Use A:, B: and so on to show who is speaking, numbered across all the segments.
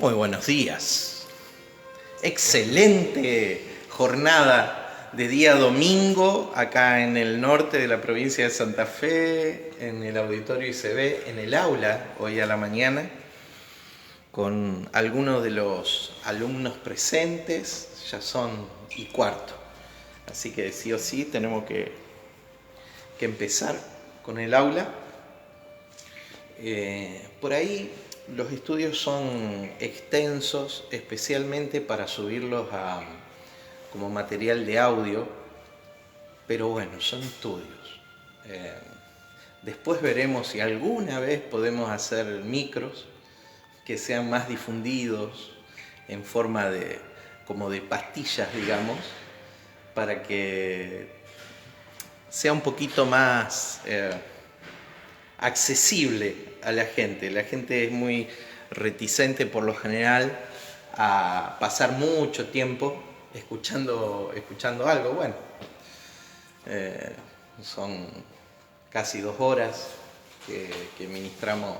A: Muy buenos días. Excelente jornada de día domingo acá en el norte de la provincia de Santa Fe, en el auditorio ICB, en el aula hoy a la mañana, con algunos de los alumnos presentes. Ya son y cuarto, así que sí o sí tenemos que empezar con el aula. Por ahí los estudios son extensos, especialmente para subirlos como material de audio, pero bueno, son estudios. Después veremos si alguna vez podemos hacer micros que sean más difundidos en forma como de pastillas, digamos, para que sea un poquito más accesible a la gente. La gente es muy reticente por lo general a pasar mucho tiempo escuchando algo. Bueno, son casi 2 horas que ministramos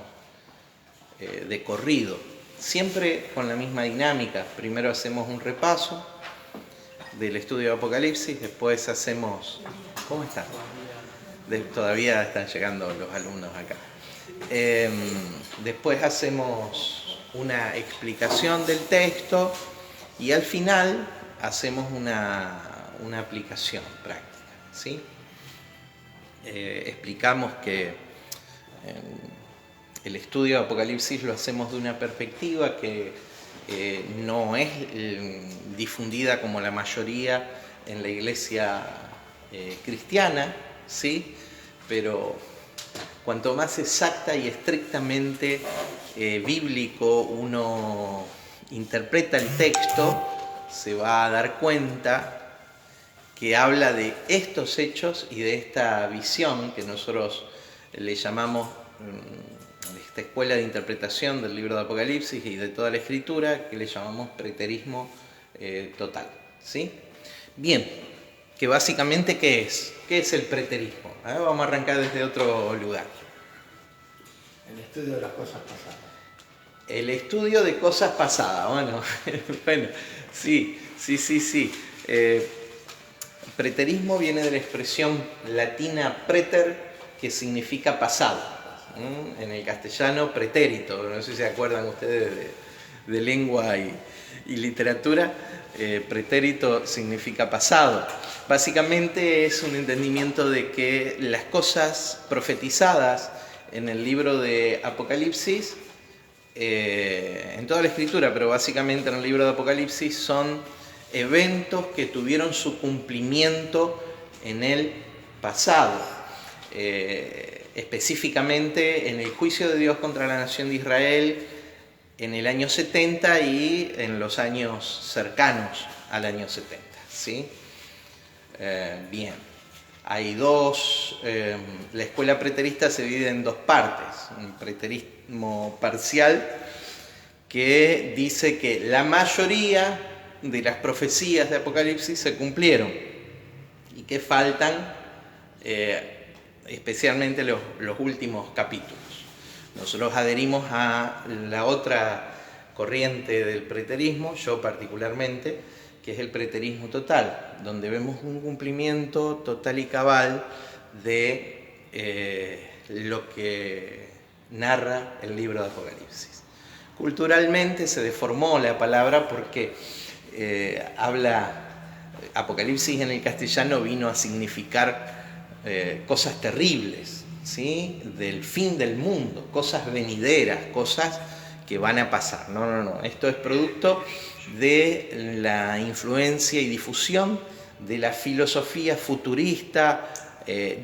A: de corrido, siempre con la misma dinámica. Primero hacemos un repaso del estudio de Apocalipsis, después hacemos... ¿Cómo están? Todavía están llegando los alumnos acá. Después hacemos una explicación del texto y al final hacemos una aplicación práctica, ¿sí? Explicamos que el estudio de Apocalipsis lo hacemos de una perspectiva que no es difundida como la mayoría en la iglesia cristiana, ¿sí? Pero cuanto más exacta y estrictamente bíblico uno interpreta el texto, se va a dar cuenta que habla de estos hechos y de esta visión que nosotros le llamamos esta escuela de interpretación del libro de Apocalipsis y de toda la escritura, que le llamamos preterismo total, ¿sí? Bien, que básicamente ¿qué es? ¿Qué es el preterismo? Vamos a arrancar desde otro lugar.
B: El estudio de las cosas pasadas.
A: El estudio de cosas pasadas, bueno, sí. Preterismo viene de la expresión latina preter, que significa pasado. En el castellano, pretérito, no sé si se acuerdan ustedes de lengua y literatura. Pretérito significa pasado. Básicamente es un entendimiento de que las cosas profetizadas en el libro de Apocalipsis, en toda la escritura, pero básicamente en el libro de Apocalipsis, son eventos que tuvieron su cumplimiento en el pasado. Específicamente en el juicio de Dios contra la nación de Israel en el año 70 y en los años cercanos al año 70, ¿sí? Bien, hay dos, la escuela preterista se divide en dos partes: un preterismo parcial, que dice que la mayoría de las profecías de Apocalipsis se cumplieron y que faltan especialmente los últimos capítulos. Nosotros adherimos a la otra corriente del preterismo, yo particularmente, que es el preterismo total, donde vemos un cumplimiento total y cabal de lo que narra el libro de Apocalipsis. Culturalmente se deformó la palabra porque Apocalipsis en el castellano vino a significar cosas terribles, ¿sí? Del fin del mundo, cosas venideras, cosas que van a pasar. No. Esto es producto de la influencia y difusión de la filosofía futurista,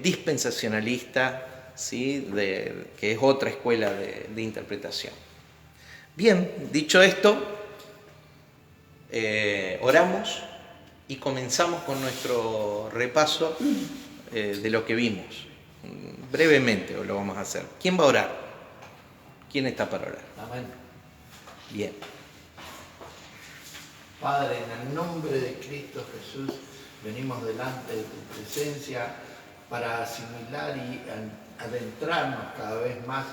A: dispensacionalista, ¿sí? Que es otra escuela de interpretación. Bien, dicho esto, oramos y comenzamos con nuestro repaso de lo que vimos. Brevemente lo vamos a hacer. ¿Quién va a orar? ¿Quién está para orar?
B: Amén.
A: Bien.
B: Padre, en el nombre de Cristo Jesús, venimos delante de tu presencia para asimilar y adentrarnos cada vez más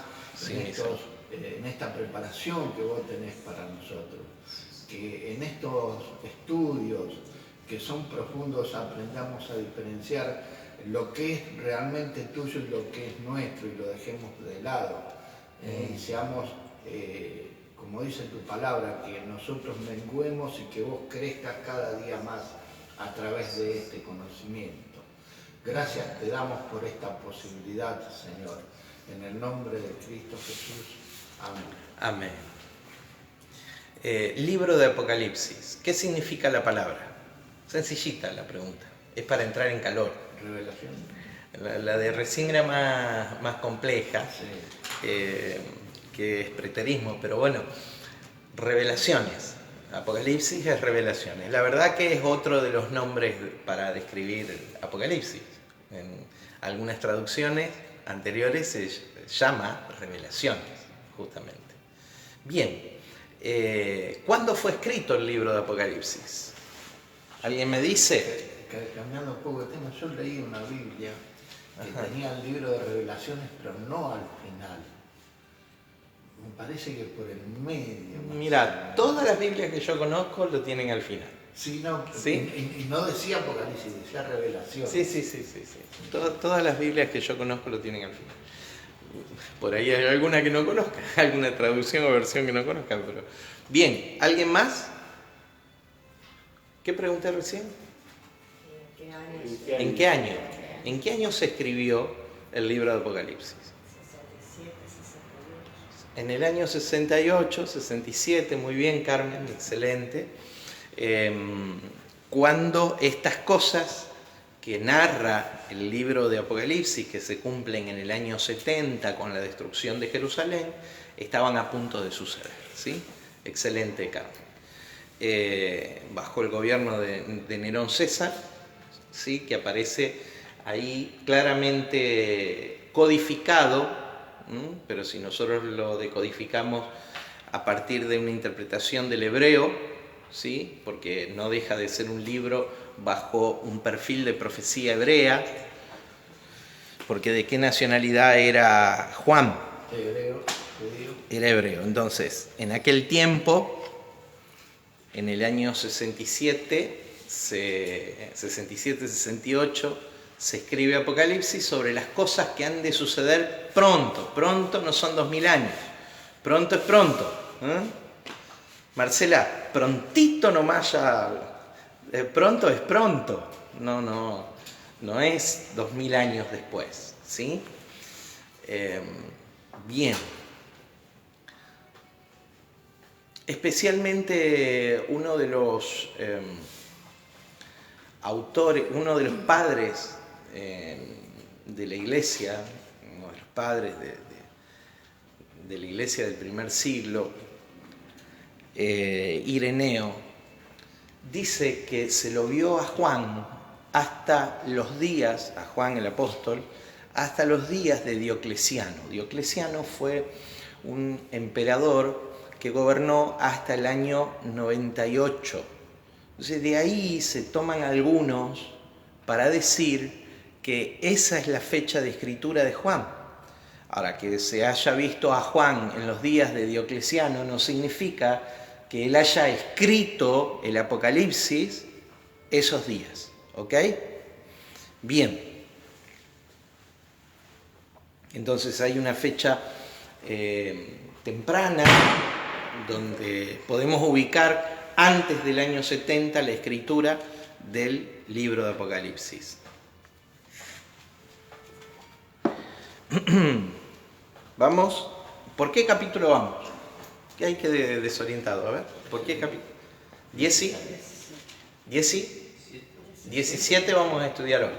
B: en estos en esta preparación que vos tenés para nosotros, que en estos estudios que son profundos aprendamos a diferenciar lo que es realmente tuyo y lo que es nuestro y lo dejemos de lado. Y seamos, como dice tu palabra, que nosotros menguemos y que vos crezcas cada día más a través de este conocimiento. Gracias te damos por esta posibilidad, Señor. En el nombre de Cristo Jesús. Amén.
A: Amén. Libro de Apocalipsis. ¿Qué significa la palabra? Sencillita la pregunta. Es para entrar en calor.
B: Revelación.
A: La de recién era más compleja,
B: Sí.
A: Que es preterismo, pero bueno, revelaciones. Apocalipsis es revelaciones. La verdad que es otro de los nombres para describir Apocalipsis. En algunas traducciones anteriores se llama revelaciones, justamente. Bien, ¿cuándo fue escrito el libro de Apocalipsis? ¿Alguien me dice?
B: Cambiando un poco de tema, yo leí una Biblia que
A: Ajá.
B: tenía el libro de revelaciones, pero no al final. Me parece que por el medio.
A: Mira, todas las Biblias que yo conozco lo tienen al final.
B: Sí, no,
A: ¿Sí?
B: Y no decía Apocalipsis, decía revelación.
A: Sí. Todas las Biblias que yo conozco lo tienen al final. Por ahí hay alguna que no conozca, alguna traducción o versión que no conozca, pero... Bien, ¿alguien más? ¿Qué pregunté recién? ¿En qué año? ¿En qué año se escribió el libro de Apocalipsis?
C: 67, 68.
A: En el año 68, 67, muy bien Carmen, excelente. Cuando estas cosas que narra el libro de Apocalipsis, que se cumplen en el año 70 con la destrucción de Jerusalén, estaban a punto de suceder, ¿sí? Excelente Carmen. Bajo el gobierno de Nerón César, ¿sí? Que aparece ahí claramente codificado, pero si nosotros lo decodificamos a partir de una interpretación del hebreo, ¿sí? Porque no deja de ser un libro bajo un perfil de profecía hebrea, porque ¿de qué nacionalidad era Juan?
B: Hebreo, judío.
A: Era hebreo. Entonces, en aquel tiempo, en el año 67-68, se escribe Apocalipsis sobre las cosas que han de suceder pronto. Pronto no son 2000 años. Pronto es pronto. Marcela, prontito nomás ya. Pronto es pronto. No es 2000 años después. ¿Sí? Bien. Especialmente uno de los autores, uno de los padres de la iglesia, uno de los padres de la iglesia del primer siglo, Ireneo, dice que se lo vio a Juan hasta los días, a Juan el apóstol, hasta los días de Diocleciano. Diocleciano fue un emperador que gobernó hasta el año 98. Entonces de ahí se toman algunos para decir que esa es la fecha de escritura de Juan. Ahora, que se haya visto a Juan en los días de Diocleciano no significa que él haya escrito el Apocalipsis esos días. ¿Ok? Bien. Entonces hay una fecha temprana donde podemos ubicar antes del año 70 la escritura del libro de Apocalipsis. Vamos, ¿por qué capítulo vamos? ¿Qué hay que desorientado? A ver, ¿por qué capítulo? ¿10? 17 vamos a estudiar hoy.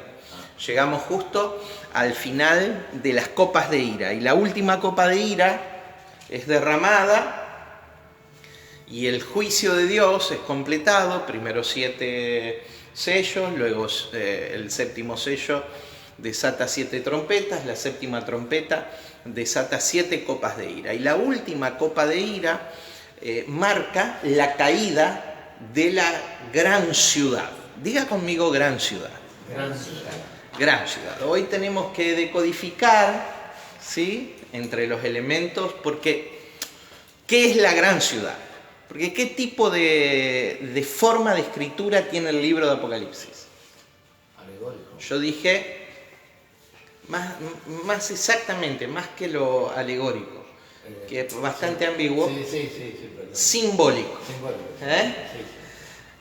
A: Llegamos justo al final de las copas de ira. Y la última copa de ira es derramada y el juicio de Dios es completado. Primero 7 sellos, luego el séptimo sello desata 7 trompetas, la séptima trompeta desata 7 copas de ira. Y la última copa de ira marca la caída de la gran ciudad. Diga conmigo gran ciudad.
B: Gran ciudad.
A: Gran ciudad. Hoy tenemos que decodificar, ¿sí?, entre los elementos, porque ¿Qué es la gran ciudad? Porque ¿qué tipo de forma de escritura tiene el libro de Apocalipsis?
B: Alegórico.
A: Yo dije, más exactamente, más que lo alegórico, que es bastante ambiguo,
B: Sí, perdón.
A: simbólico.
B: Simbólico.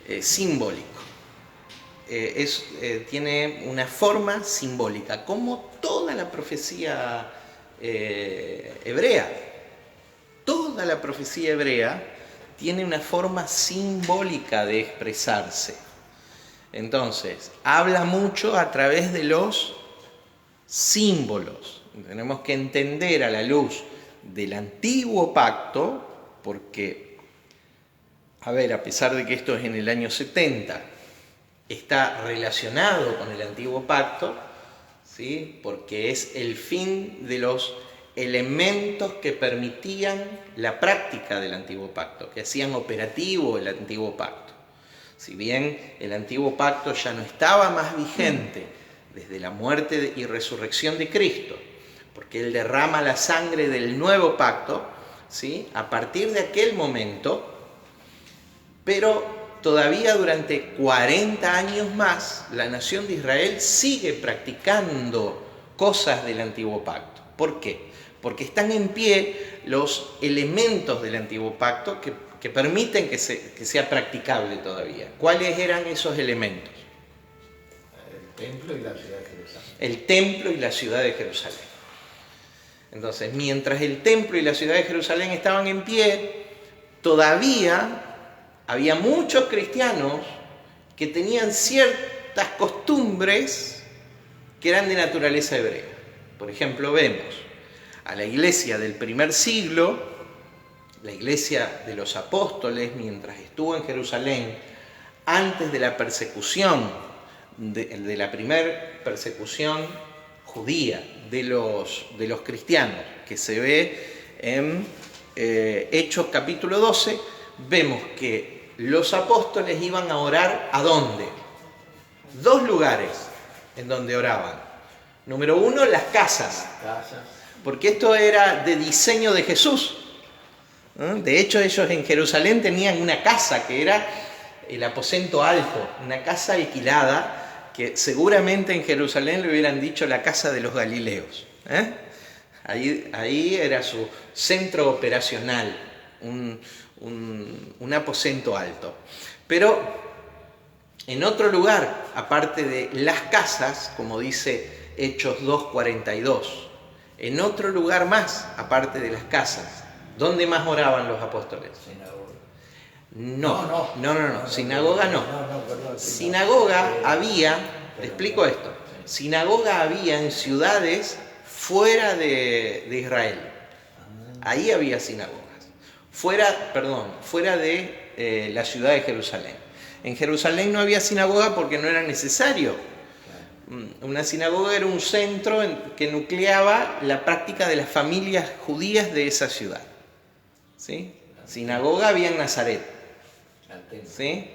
B: Sí.
A: Simbólico. Tiene una forma simbólica, como toda la profecía hebrea. Toda la profecía hebrea tiene una forma simbólica de expresarse. Entonces, habla mucho a través de los símbolos. Tenemos que entender a la luz del antiguo pacto, porque, a pesar de que esto es en el año 70, está relacionado con el antiguo pacto, ¿sí? Porque es el fin de los elementos que permitían la práctica del antiguo pacto, que hacían operativo el antiguo pacto. Si bien el antiguo pacto ya no estaba más vigente desde la muerte y resurrección de Cristo, porque Él derrama la sangre del nuevo pacto, ¿sí? A partir de aquel momento, pero todavía durante 40 años más, la nación de Israel sigue practicando cosas del antiguo pacto. ¿Por qué? Porque están en pie los elementos del antiguo pacto que permiten que sea practicable todavía. ¿Cuáles eran esos elementos?
B: El templo y la ciudad de Jerusalén.
A: El templo y la ciudad de Jerusalén. Entonces, mientras el templo y la ciudad de Jerusalén estaban en pie, todavía había muchos cristianos que tenían ciertas costumbres que eran de naturaleza hebrea. Por ejemplo, vemos a la iglesia del primer siglo, la iglesia de los apóstoles, mientras estuvo en Jerusalén, antes de la persecución, de la primera persecución judía de los cristianos, que se ve en Hechos capítulo 12, vemos que los apóstoles iban a orar ¿a dónde? 2 lugares en donde oraban. Número 1, las casas. Porque esto era de diseño de Jesús. De hecho, ellos en Jerusalén tenían una casa que era el aposento alto, una casa alquilada, que seguramente en Jerusalén le hubieran dicho la casa de los Galileos. Ahí era su centro operacional, un aposento alto. Pero en otro lugar, aparte de las casas, como dice Hechos 2:42, en otro lugar más, aparte de las casas, ¿dónde más oraban los apóstoles?
B: Sinagoga.
A: No, sinagoga no.
B: Perdón,
A: Sinagoga había, te explico esto, sinagoga había en ciudades fuera de Israel. Ahí había sinagogas. Fuera de la ciudad de Jerusalén. En Jerusalén no había sinagoga porque no era necesario. Una sinagoga era un centro que nucleaba la práctica de las familias judías de esa ciudad. ¿Sí? Sinagoga había en Nazaret. ¿Sí?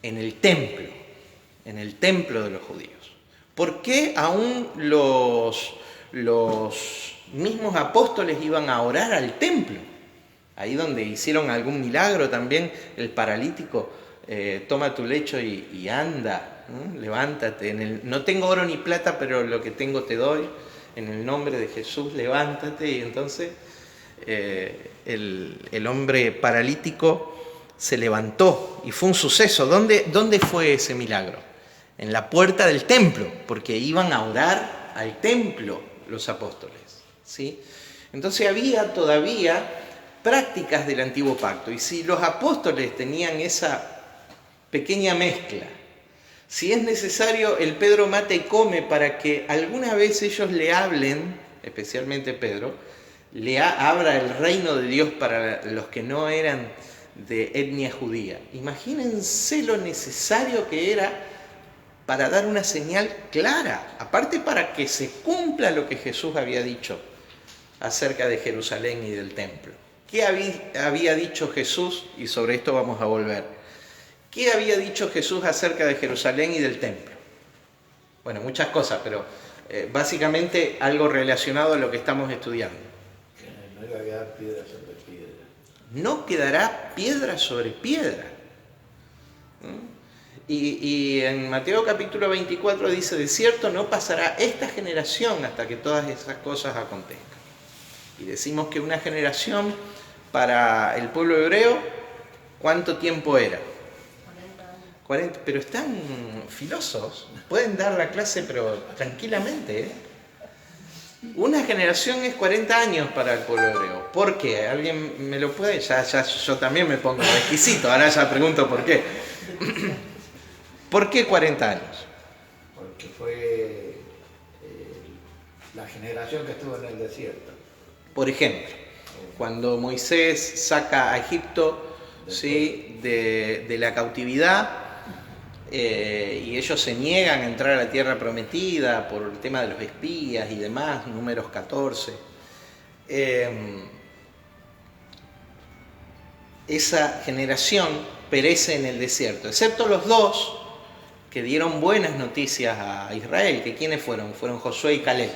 A: En el templo de los judíos. ¿Por qué aún los mismos apóstoles iban a orar al templo? Ahí donde hicieron algún milagro también, el paralítico, toma tu lecho y anda. Levántate, no tengo oro ni plata, pero lo que tengo te doy, en el nombre de Jesús, levántate. Y entonces el hombre paralítico se levantó y fue un suceso. ¿Dónde fue ese milagro? En la puerta del templo, porque iban a orar al templo los apóstoles, ¿sí? Entonces había todavía prácticas del antiguo pacto, y si los apóstoles tenían esa pequeña mezcla, si es necesario, el Pedro mata y come para que alguna vez ellos le hablen, especialmente Pedro, le abra el reino de Dios para los que no eran de etnia judía. Imagínense lo necesario que era para dar una señal clara, aparte para que se cumpla lo que Jesús había dicho acerca de Jerusalén y del templo. ¿Qué había dicho Jesús? Y sobre esto vamos a volver. ¿Qué había dicho Jesús acerca de Jerusalén y del templo? Bueno, muchas cosas, pero básicamente algo relacionado a lo que estamos estudiando.
B: Que en el No iba a quedar piedra sobre piedra.
A: No quedará piedra sobre piedra. Y en Mateo capítulo 24 dice, de cierto no pasará esta generación hasta que todas esas cosas acontezcan. Y decimos que una generación para el pueblo hebreo, ¿cuánto tiempo era? 40, pero están filosos, pueden dar la clase pero tranquilamente, ¿eh? Una generación es 40 años para el pueblo hebreo. ¿Por qué? ¿Alguien me lo puede? Ya yo también me pongo requisito, ahora ya pregunto por qué. ¿Por qué 40 años?
B: Porque fue la generación que estuvo en el desierto.
A: Por ejemplo, cuando Moisés saca a Egipto, ¿sí?, de la cautividad, y ellos se niegan a entrar a la tierra prometida por el tema de los espías y demás, Números 14. Esa generación perece en el desierto, excepto los dos que dieron buenas noticias a Israel, que ¿quiénes fueron? Fueron Josué y Caleb.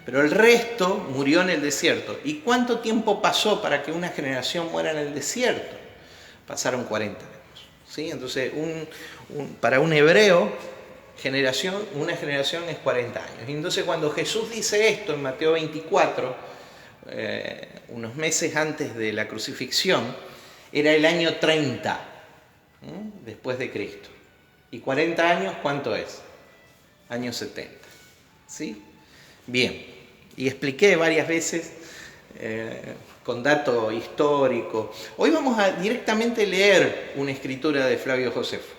A: Pero el resto murió en el desierto. ¿Y cuánto tiempo pasó para que una generación muera en el desierto? Pasaron 40 años. ¿Sí? Entonces, para un hebreo, una generación es 40 años. Y entonces, cuando Jesús dice esto en Mateo 24, unos meses antes de la crucifixión, era el año 30, después de Cristo. ¿Y 40 años cuánto es? Año 70. ¿Sí? Bien. Y expliqué varias veces con dato histórico. Hoy vamos a directamente leer una escritura de Flavio Josefo.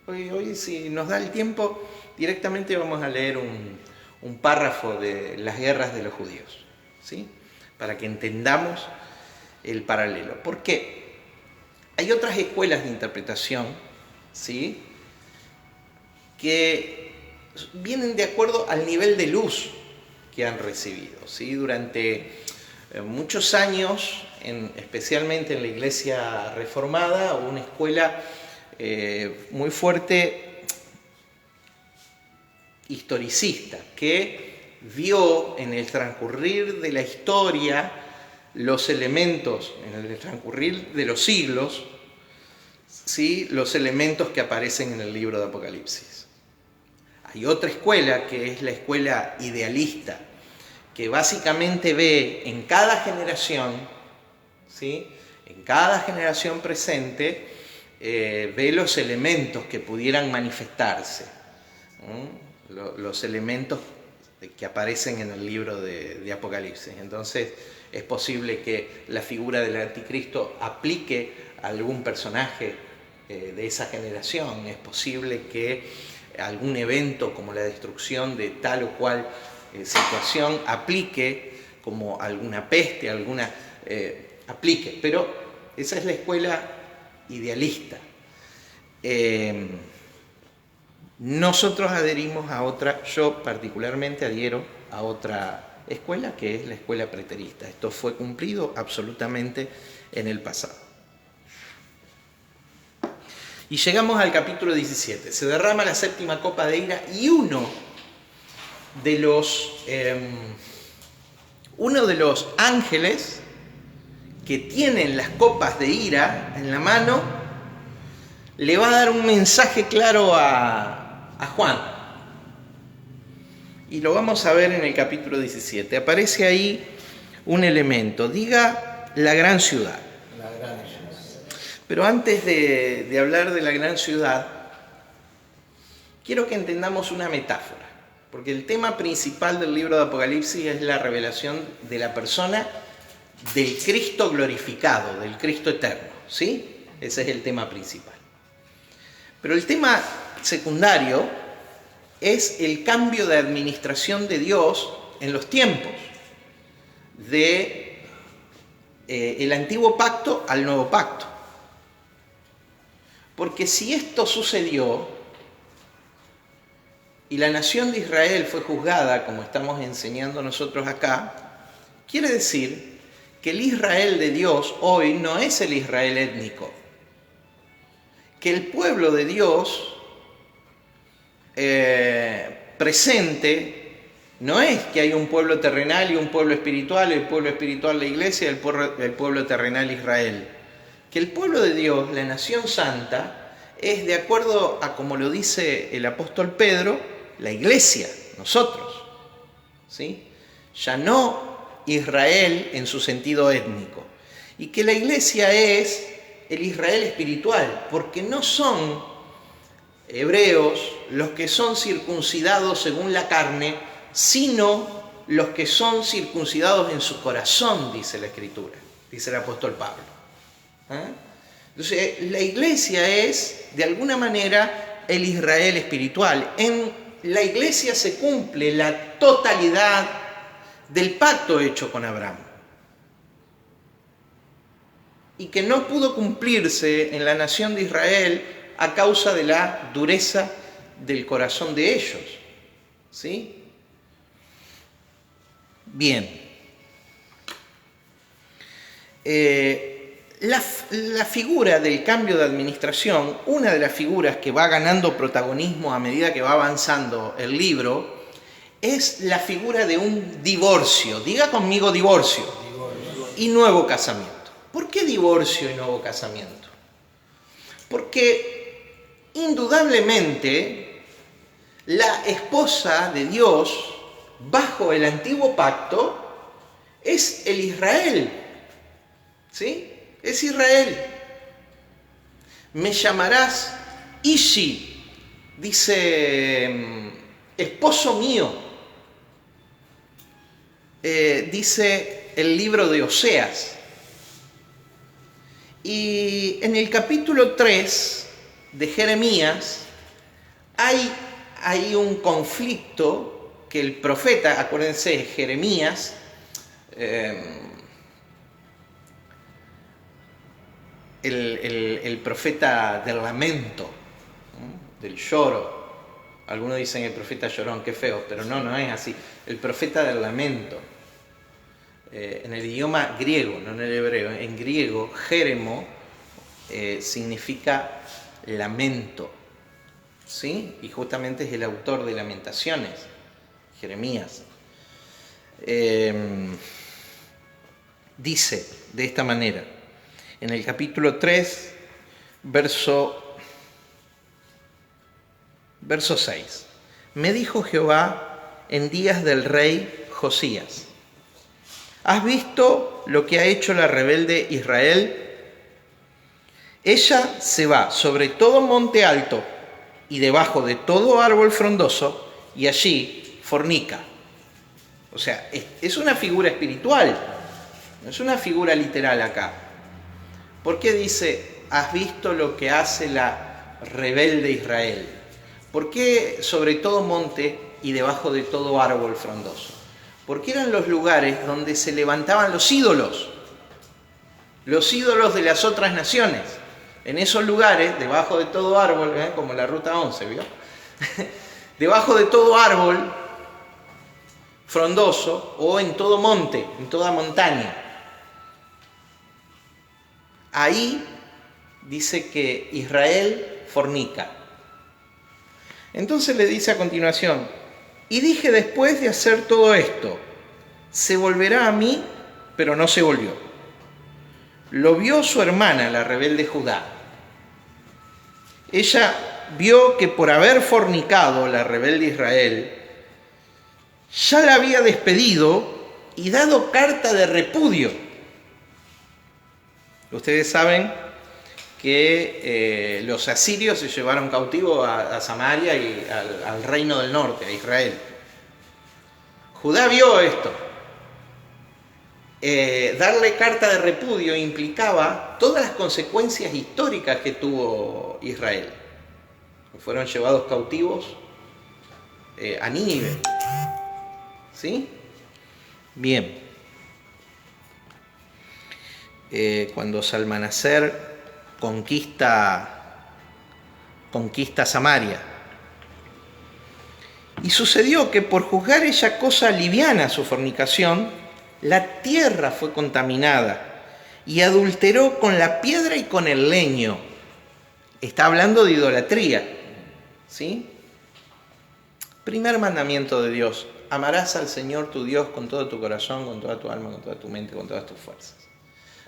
A: Hoy si nos da el tiempo, directamente vamos a leer un párrafo de las guerras de los judíos, ¿sí? Para que entendamos el paralelo. ¿Por qué? Hay otras escuelas de interpretación, ¿sí?, que vienen de acuerdo al nivel de luz que han recibido, ¿sí? Durante muchos años, especialmente en la Iglesia Reformada, hubo una escuela muy fuerte historicista que vio en el transcurrir de la historia los elementos, en el transcurrir de los siglos, ¿sí?, los elementos que aparecen en el libro de Apocalipsis. Hay otra escuela que es la escuela idealista, que básicamente ve en cada generación, ¿sí?, en cada generación presente, ve los elementos que pudieran manifestarse, los elementos que aparecen en el libro de Apocalipsis. Entonces, es posible que la figura del anticristo aplique a algún personaje de esa generación. Es posible que algún evento como la destrucción de tal o cual situación aplique, como alguna peste, aplique. Pero esa es la escuela idealista. Nosotros adherimos a otra, yo particularmente adhiero a otra escuela, que es la escuela preterista. Esto fue cumplido absolutamente en el pasado. Y llegamos al capítulo 17. Se derrama la séptima copa de ira y uno de los ángeles que tienen las copas de ira en la mano le va a dar un mensaje claro a Juan. Y lo vamos a ver en el capítulo 17. Aparece ahí un elemento. Diga la gran ciudad.
B: La gran ciudad.
A: Pero antes de hablar de la gran ciudad, quiero que entendamos una metáfora. Porque el tema principal del libro de Apocalipsis es la revelación de la persona del Cristo glorificado, del Cristo eterno, ¿sí? Ese es el tema principal. Pero el tema secundario es el cambio de administración de Dios en los tiempos, de el antiguo pacto al nuevo pacto. Porque si esto sucedió y la nación de Israel fue juzgada, como estamos enseñando nosotros acá, quiere decir que el Israel de Dios hoy no es el Israel étnico. Que el pueblo de Dios presente No es que hay un pueblo terrenal y un pueblo espiritual, el pueblo espiritual la iglesia y el pueblo terrenal Israel. Que el pueblo de Dios, la nación santa, es de acuerdo a como lo dice el apóstol Pedro, la iglesia, nosotros. ¿Sí? Ya no Israel en su sentido étnico. Y que la iglesia es el Israel espiritual, porque no son hebreos los que son circuncidados según la carne, sino los que son circuncidados en su corazón, dice la Escritura, dice el apóstol Pablo. Entonces, la iglesia es, de alguna manera, el Israel espiritual. En la iglesia se cumple la totalidad del pacto hecho con Abraham. Y que no pudo cumplirse en la nación de Israel a causa de la dureza del corazón de ellos. ¿Sí? Bien. La figura del cambio de administración, una de las figuras que va ganando protagonismo a medida que va avanzando el libro, es la figura de un divorcio. Diga conmigo divorcio. Y nuevo casamiento. ¿Por qué divorcio y nuevo casamiento? Porque indudablemente la esposa de Dios bajo el antiguo pacto es el Israel. ¿Sí? Es Israel. Me llamarás Ishi, dice esposo mío. Dice el libro de Oseas. Y en el capítulo 3 de Jeremías hay un conflicto que el profeta, acuérdense, Jeremías, el profeta del lamento, del lloro. Algunos dicen el profeta llorón, qué feo, pero no es así. El profeta del lamento. En el idioma griego, no en el hebreo, en griego, Jeremo significa lamento, ¿sí? Y justamente es el autor de Lamentaciones, Jeremías. Dice de esta manera, en el capítulo 3, verso 6, me dijo Jehová en días del rey Josías, ¿has visto lo que ha hecho la rebelde Israel? Ella se va sobre todo monte alto y debajo de todo árbol frondoso y allí fornica. O sea, es una figura espiritual, no es una figura literal acá. ¿Por qué dice, has visto lo que hace la rebelde Israel? ¿Por qué sobre todo monte y debajo de todo árbol frondoso? Porque eran los lugares donde se levantaban los ídolos de las otras naciones. En esos lugares, debajo de todo árbol, como la ruta 11, ¿vio? Debajo de todo árbol frondoso o en todo monte, en toda montaña. Ahí dice que Israel fornica. Entonces le dice a continuación, y dije después de hacer todo esto, se volverá a mí, pero no se volvió. Lo vio su hermana, la rebelde Judá. Ella vio que por haber fornicado la rebelde Israel, ya la había despedido y dado carta de repudio. Ustedes saben que los asirios se llevaron cautivo a Samaria y al reino del norte, a Israel. Judá vio esto. Darle carta de repudio implicaba todas las consecuencias históricas que tuvo Israel. Fueron llevados cautivos a Nínive. ¿Sí? Bien. Cuando Salmanaser conquista Samaria. Y sucedió que por juzgar ella cosa liviana su fornicación, la tierra fue contaminada y adulteró con la piedra y con el leño. Está hablando de idolatría, ¿sí? Primer mandamiento de Dios, amarás al Señor tu Dios con todo tu corazón, con toda tu alma, con toda tu mente, con todas tus fuerzas.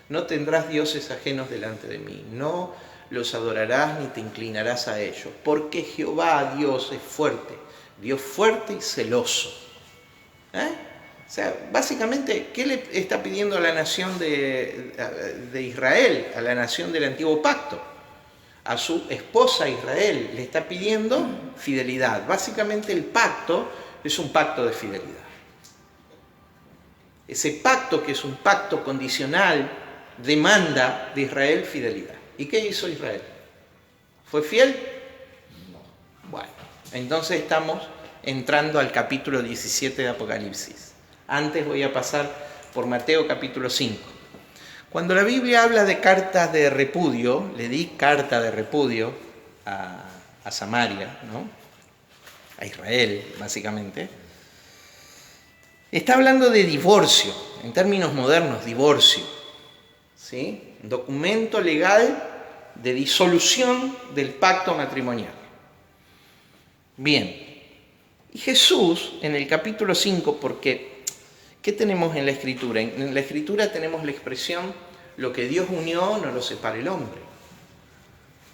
A: No tendrás dioses ajenos delante de mí, no los adorarás ni te inclinarás a ellos, porque Jehová Dios es fuerte, Dios fuerte y celoso. O sea, básicamente, ¿qué le está pidiendo a la nación de Israel, a la nación del antiguo pacto? A su esposa Israel le está pidiendo fidelidad. Básicamente el pacto es un pacto de fidelidad. Ese pacto, que es un pacto condicional, demanda de Israel fidelidad. ¿Y qué hizo Israel? ¿Fue fiel? No. Bueno, entonces estamos entrando al capítulo 17 de Apocalipsis. Antes voy a pasar por Mateo capítulo 5. Cuando la Biblia habla de cartas de repudio, le di carta de repudio a Samaria, ¿no? A Israel, básicamente. Está hablando de divorcio, en términos modernos, divorcio. ¿Sí? Documento legal de disolución del pacto matrimonial. Bien. Y Jesús, en el capítulo 5, porque ¿qué tenemos en la Escritura? En la Escritura tenemos la expresión: lo que Dios unió no lo separa el hombre.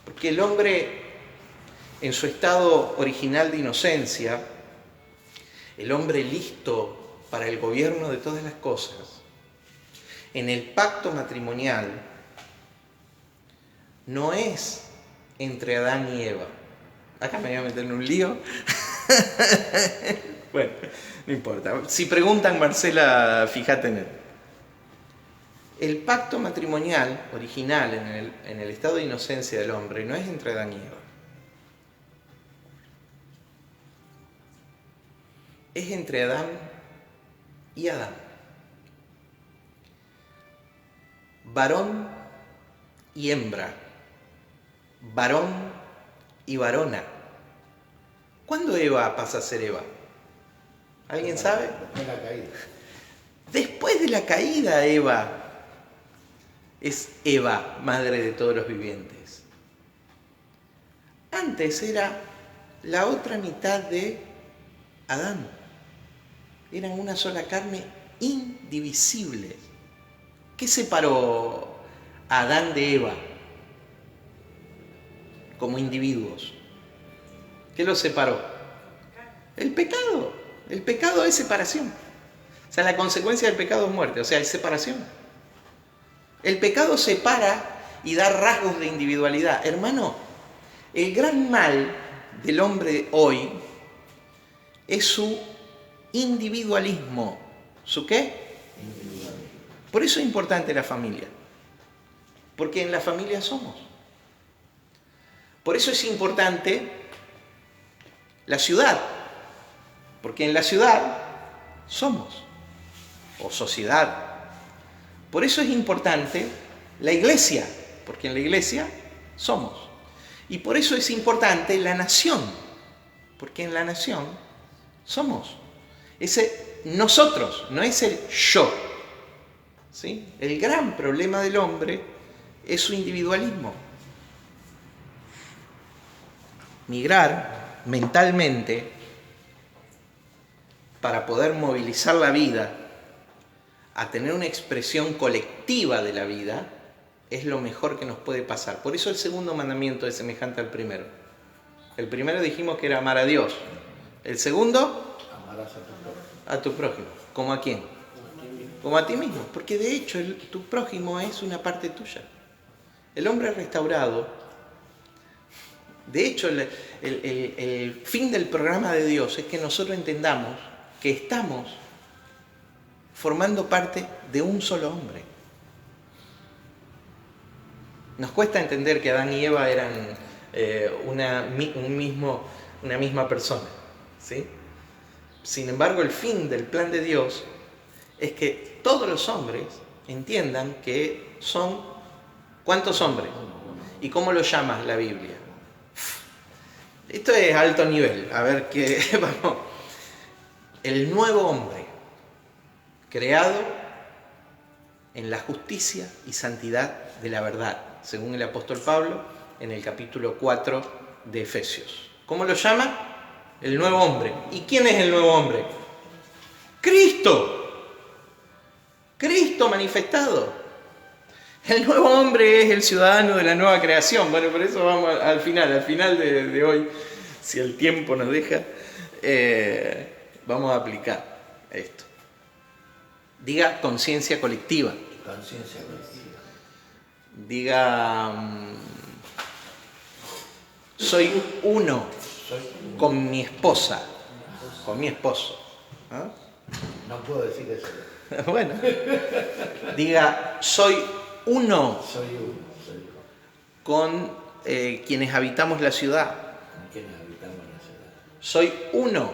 A: Porque el hombre, en su estado original de inocencia, el hombre listo para el gobierno de todas las cosas, en el pacto matrimonial no es entre Adán y Eva. Acá me voy a meter en un lío. Bueno, no importa. Si preguntan, Marcela, fíjate en él. El pacto matrimonial original en el estado de inocencia del hombre no es entre Adán y Eva. Es entre Adán y Adán. Varón y hembra. Varón y varona. ¿Cuándo Eva pasa a ser Eva? ¿Alguien sabe?
B: Después de la caída.
A: Después de la caída, Eva es Eva, madre de todos los vivientes. Antes era la otra mitad de Adán. Eran una sola carne indivisible. ¿Qué separó a Adán de Eva como individuos? ¿Qué los separó? El pecado. El pecado es separación. O sea, la consecuencia del pecado es muerte, o sea, es separación. El pecado separa y da rasgos de individualidad. Hermano, el gran mal del hombre hoy es su individualismo. ¿Su qué? Por eso es importante la familia. Porque en la familia somos. Por eso es importante la ciudad. Porque en la ciudad somos. O sociedad. Por eso es importante la iglesia. Porque en la iglesia somos. Y por eso es importante la nación. Porque en la nación somos. Ese nosotros, no es el yo. ¿Sí? El gran problema del hombre es su individualismo. Migrar mentalmente para poder movilizar la vida a tener una expresión colectiva de la vida es lo mejor que nos puede pasar. Por eso el segundo mandamiento es semejante al primero. El primero dijimos que era amar a Dios. El segundo,
B: Amarás a tu prójimo.
A: a tu prójimo. ¿Cómo a quién? Como a ti mismo. Porque de hecho tu prójimo es una parte tuya. El hombre restaurado, de hecho el fin del programa de Dios es que nosotros entendamos que estamos formando parte de un solo hombre. Nos cuesta entender que Adán y Eva eran una misma persona, ¿sí? Sin embargo, el fin del plan de Dios es que todos los hombres entiendan que son... ¿Cuántos hombres? ¿Y cómo lo llama la Biblia? Esto es alto nivel. A ver qué... Vamos. El nuevo hombre, creado en la justicia y santidad de la verdad, según el apóstol Pablo en el capítulo 4 de Efesios. ¿Cómo lo llama? El nuevo hombre. ¿Y quién es el nuevo hombre? Cristo. Cristo manifestado. El nuevo hombre es el ciudadano de la nueva creación. Bueno, por eso vamos al final de hoy, si el tiempo nos deja, vamos a aplicar esto. Diga conciencia colectiva.
B: Conciencia colectiva.
A: Diga, soy uno con mi esposa, con mi esposo. ¿Ah?
B: No puedo decir eso.
A: Bueno, diga, soy uno
B: Soy uno.
A: con quienes habitamos la ciudad.
B: Con quienes habitamos la ciudad.
A: Soy uno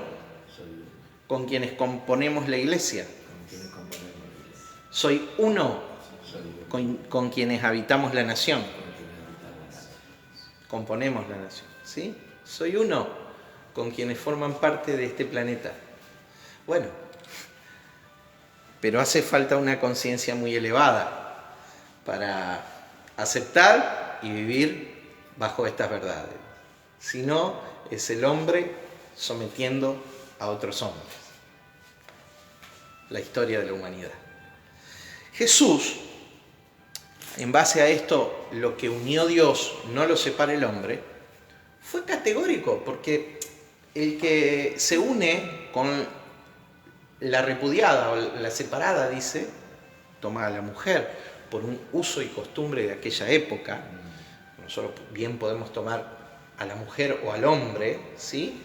B: Soy uno.
A: con quienes componemos la iglesia.
B: Con quienes componemos la iglesia.
A: Soy uno
B: Soy uno.
A: con quienes habitamos la nación.
B: Con quienes habitamos la ciudad.
A: Componemos la nación, ¿sí? Soy uno con quienes forman parte de este planeta. Bueno, pero hace falta una conciencia muy elevada para aceptar y vivir bajo estas verdades. Si no, es el hombre sometiendo a otros hombres. La historia de la humanidad. Jesús, en base a esto, lo que unió Dios no lo separa el hombre, fue categórico, porque el que se une con la repudiada o la separada, dice, toma a la mujer por un uso y costumbre de aquella época. Nosotros bien podemos tomar a la mujer o al hombre, ¿sí?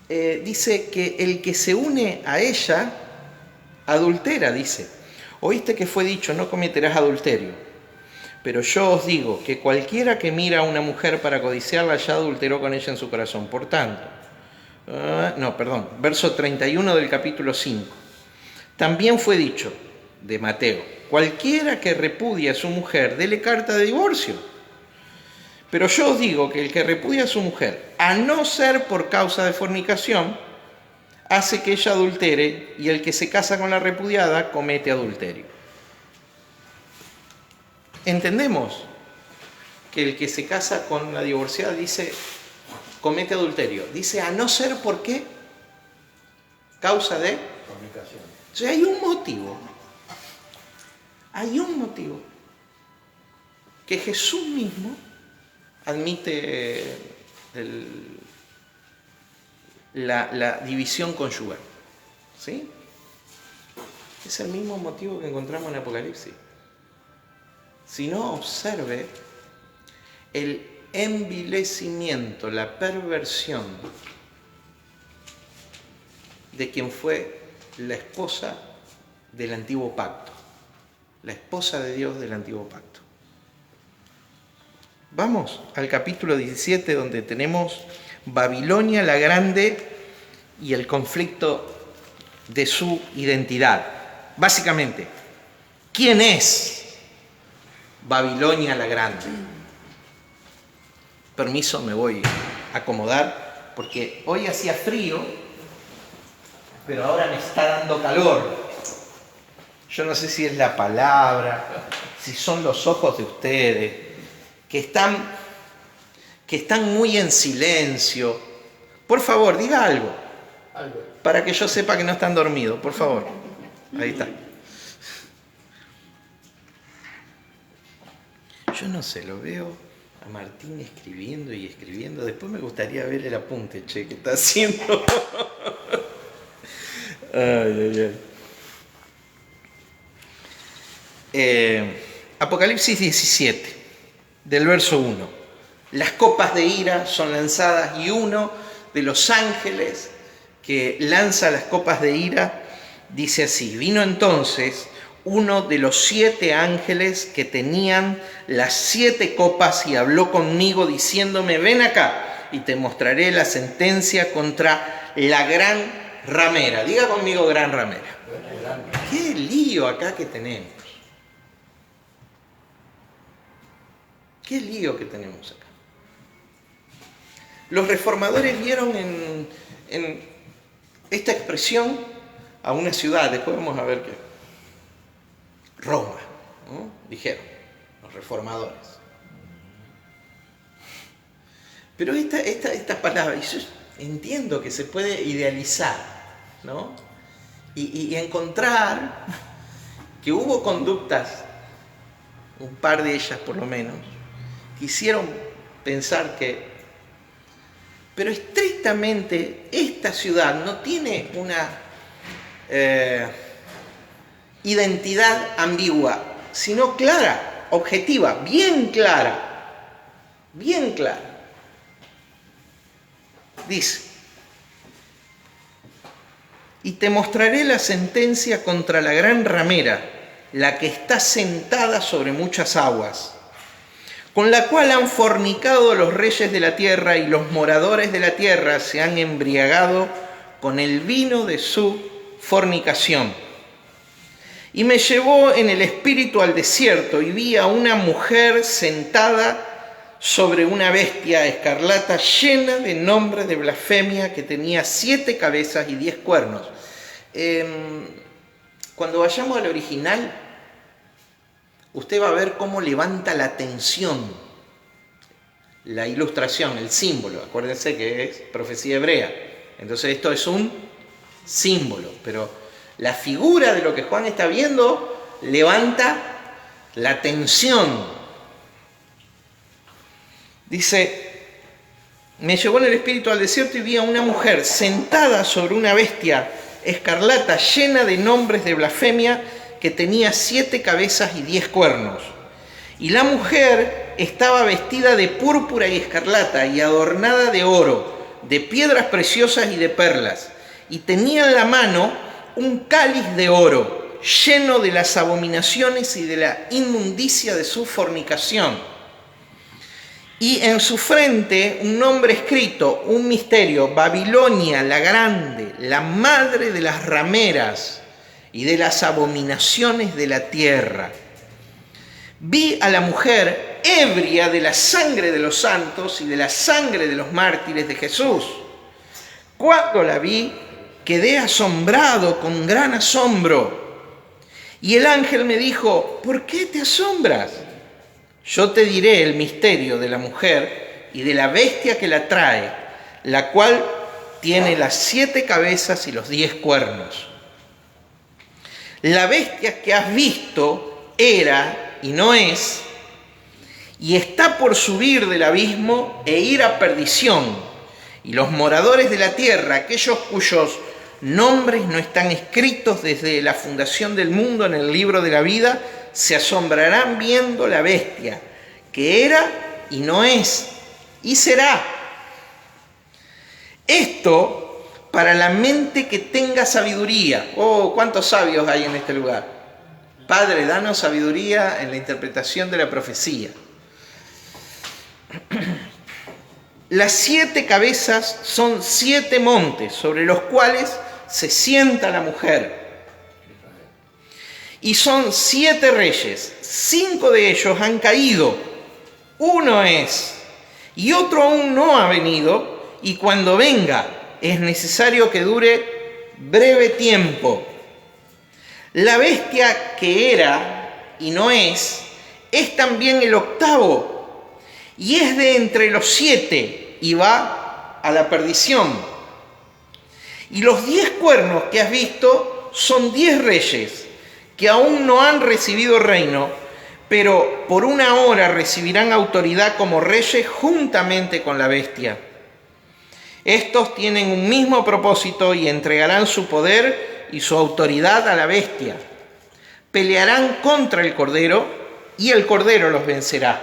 A: Dice que el que se une a ella adultera, dice. Oíste que fue dicho, no cometerás adulterio. Pero yo os digo que cualquiera que mira a una mujer para codiciarla ya adulteró con ella en su corazón. Por tanto, verso 31 del capítulo 5. También fue dicho, de Mateo, cualquiera que repudia a su mujer, dele carta de divorcio. Pero yo os digo que el que repudia a su mujer, a no ser por causa de fornicación, hace que ella adultere, y el que se casa con la repudiada comete adulterio. Entendemos que el que se casa con la divorciada dice comete adulterio. Dice a no ser por qué, causa de
B: Fornicación.
A: O sea, hay un motivo. Hay un motivo que Jesús mismo admite la división conyugal. ¿Sí? Es el mismo motivo que encontramos en Apocalipsis. Si no, observe el envilecimiento, la perversión de quien fue la esposa del antiguo pacto, la esposa de Dios del antiguo pacto. Vamos al capítulo 17, donde tenemos Babilonia la Grande y el conflicto de su identidad. Básicamente, ¿quién es Babilonia la Grande? Permiso, me voy a acomodar, porque hoy hacía frío, pero ahora me está dando calor. Yo no sé si es la palabra, si son los ojos de ustedes, que están muy en silencio. Por favor, diga algo, para que yo sepa que no están dormidos, por favor. Ahí está. Yo no sé, lo veo a Martín escribiendo y escribiendo. Después me gustaría ver el apunte, que está haciendo. Apocalipsis 17, del verso 1. Las copas de ira son lanzadas y uno de los ángeles que lanza las copas de ira dice así: vino entonces uno de los 7 ángeles que tenían las 7 copas y habló conmigo diciéndome: ven acá y te mostraré la sentencia contra la gran ramera. Diga conmigo, gran ramera. Qué lío acá que tenemos. Qué lío que tenemos acá. Los reformadores vieron en esta expresión a una ciudad, después vamos a ver qué. Roma, ¿no? Dijeron los reformadores. Pero esta palabra, yo entiendo que se puede idealizar, ¿no? Y encontrar que hubo conductas, un par de ellas por lo menos, que hicieron pensar que, pero estrictamente esta ciudad no tiene una identidad ambigua, sino clara, objetiva, bien clara, bien clara. Dice: y te mostraré la sentencia contra la gran ramera, la que está sentada sobre muchas aguas, con la cual han fornicado los reyes de la tierra, y los moradores de la tierra se han embriagado con el vino de su fornicación. Y me llevó en el espíritu al desierto, y vi a una mujer sentada sobre una bestia escarlata llena de nombres de blasfemia, que tenía 7 cabezas y 10 cuernos. Cuando vayamos al original, usted va a ver cómo levanta la atención la ilustración, el símbolo. Acuérdense que es profecía hebrea. Entonces esto es un símbolo, pero la figura de lo que Juan está viendo levanta la atención. Dice: me llevó en el espíritu al desierto y vi a una mujer sentada sobre una bestia escarlata llena de nombres de blasfemia, que tenía 7 cabezas y 10 cuernos. Y la mujer estaba vestida de púrpura y escarlata y adornada de oro, de piedras preciosas y de perlas. Y tenía en la mano un cáliz de oro, lleno de las abominaciones y de la inmundicia de su fornicación. Y en su frente un nombre escrito, un misterio: Babilonia la grande, la madre de las rameras y de las abominaciones de la tierra. Vi a la mujer ebria de la sangre de los santos y de la sangre de los mártires de Jesús. Cuando la vi, quedé asombrado con gran asombro. Y el ángel me dijo: ¿por qué te asombras? Yo te diré el misterio de la mujer y de la bestia que la trae, la cual tiene las 7 cabezas y los 10 cuernos. La bestia que has visto era y no es, y está por subir del abismo e ir a perdición. Y los moradores de la tierra, aquellos cuyos nombres no están escritos desde la fundación del mundo en el libro de la vida, se asombrarán viendo la bestia, que era y no es, y será. Esto para la mente que tenga sabiduría. Oh, cuántos sabios hay en este lugar. Padre, danos sabiduría en la interpretación de la profecía. Las 7 cabezas son 7 montes sobre los cuales se sienta la mujer. Y son 7 reyes, 5 de ellos han caído, uno es, y otro aún no ha venido, y cuando venga es necesario que dure breve tiempo. La bestia que era y no es también el 8º, y es de entre los 7, y va a la perdición. Y los 10 cuernos que has visto son 10 reyes, que aún no han recibido reino, pero por una hora recibirán autoridad como reyes juntamente con la bestia. Estos tienen un mismo propósito y entregarán su poder y su autoridad a la bestia. Pelearán contra el Cordero y el Cordero los vencerá.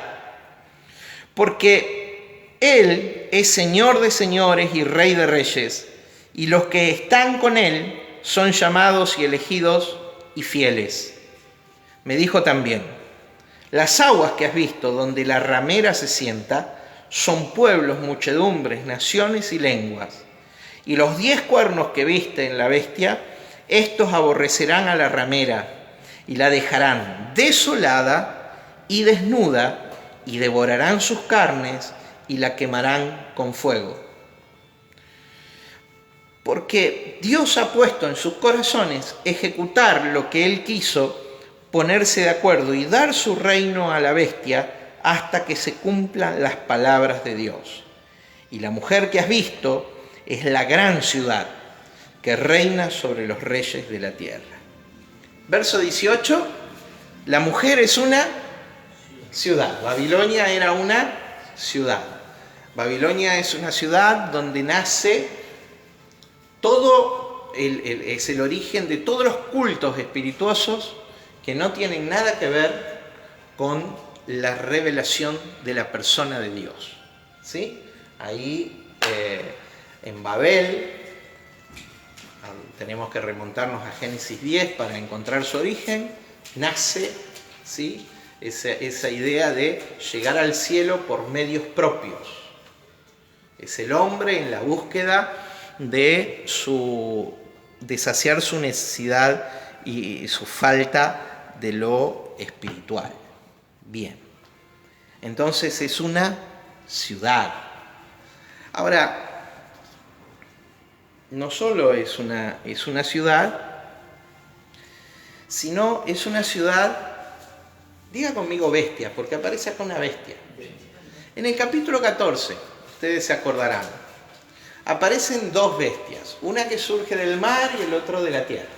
A: Porque Él es Señor de señores y Rey de reyes, y los que están con Él son llamados y elegidos y fieles. Me dijo también: las aguas que has visto donde la ramera se sienta son pueblos, muchedumbres, naciones y lenguas. Y los 10 cuernos que viste en la bestia, estos aborrecerán a la ramera y la dejarán desolada y desnuda, y devorarán sus carnes y la quemarán con fuego. Porque Dios ha puesto en sus corazones ejecutar lo que Él quiso, ponerse de acuerdo y dar su reino a la bestia hasta que se cumplan las palabras de Dios. Y la mujer que has visto es la gran ciudad, que reina sobre los reyes de la tierra. Verso 18, la mujer es una ciudad. Babilonia era una ciudad. Babilonia es una ciudad donde nace es el origen de todos los cultos espirituosos que no tienen nada que ver con la revelación de la persona de Dios. ¿Sí? Ahí en Babel tenemos que remontarnos a Génesis 10 para encontrar su origen. Nace, ¿sí?, esa idea de llegar al cielo por medios propios. Es el hombre en la búsqueda de saciar su necesidad y su falta de lo espiritual. Bien, entonces es una ciudad. Ahora, no solo es una ciudad, sino es una ciudad, diga conmigo bestia, porque aparece acá una bestia. En el capítulo 14, ustedes se acordarán, aparecen dos bestias, una que surge del mar y el otro de la tierra.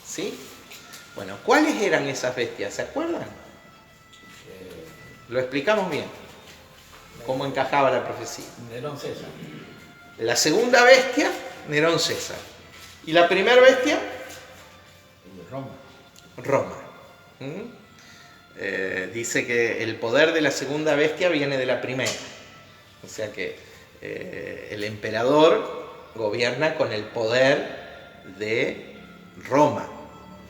A: ¿Sí? Bueno, ¿cuáles eran esas bestias? ¿Se acuerdan? Lo explicamos bien, cómo encajaba la profecía.
B: Nerón César.
A: La segunda bestia, Nerón César. ¿Y la primera bestia?
B: Roma.
A: Roma. Dice que el poder de la segunda bestia viene de la primera. O sea que el emperador gobierna con el poder de Roma.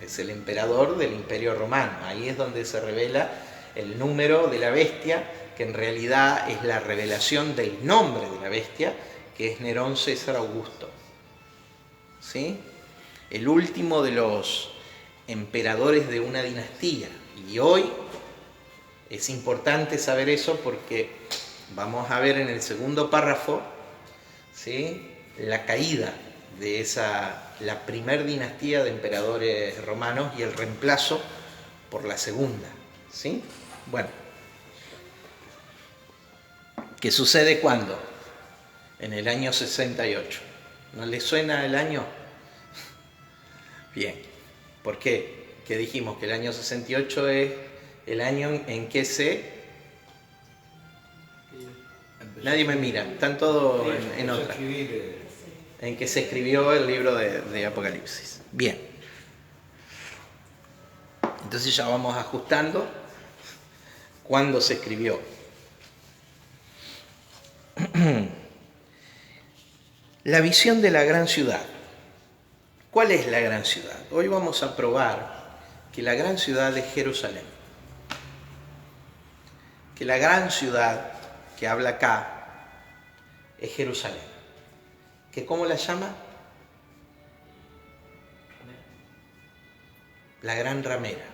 A: Es el emperador del Imperio Romano. Ahí es donde se revela el número de la bestia, que en realidad es la revelación del nombre de la bestia, que es Nerón César Augusto. ¿Sí? El último de los emperadores de una dinastía. Y hoy es importante saber eso porque vamos a ver en el segundo párrafo, ¿sí?, la caída de la primer dinastía de emperadores romanos y el reemplazo por la segunda. ¿Sí? Bueno, ¿qué sucede cuándo? En el año 68. ¿No le suena el año? Bien. ¿Por qué? Que dijimos que el año 68 es el año en que nadie me mira, están todos en otra. En que se escribió el libro de Apocalipsis. Bien. Entonces ya vamos ajustando cuándo se escribió. La visión de la gran ciudad. ¿Cuál es la gran ciudad? Hoy vamos a probar que la gran ciudad es Jerusalén. Que la gran ciudad que habla acá es Jerusalén. ¿Que cómo la llama? La gran ramera.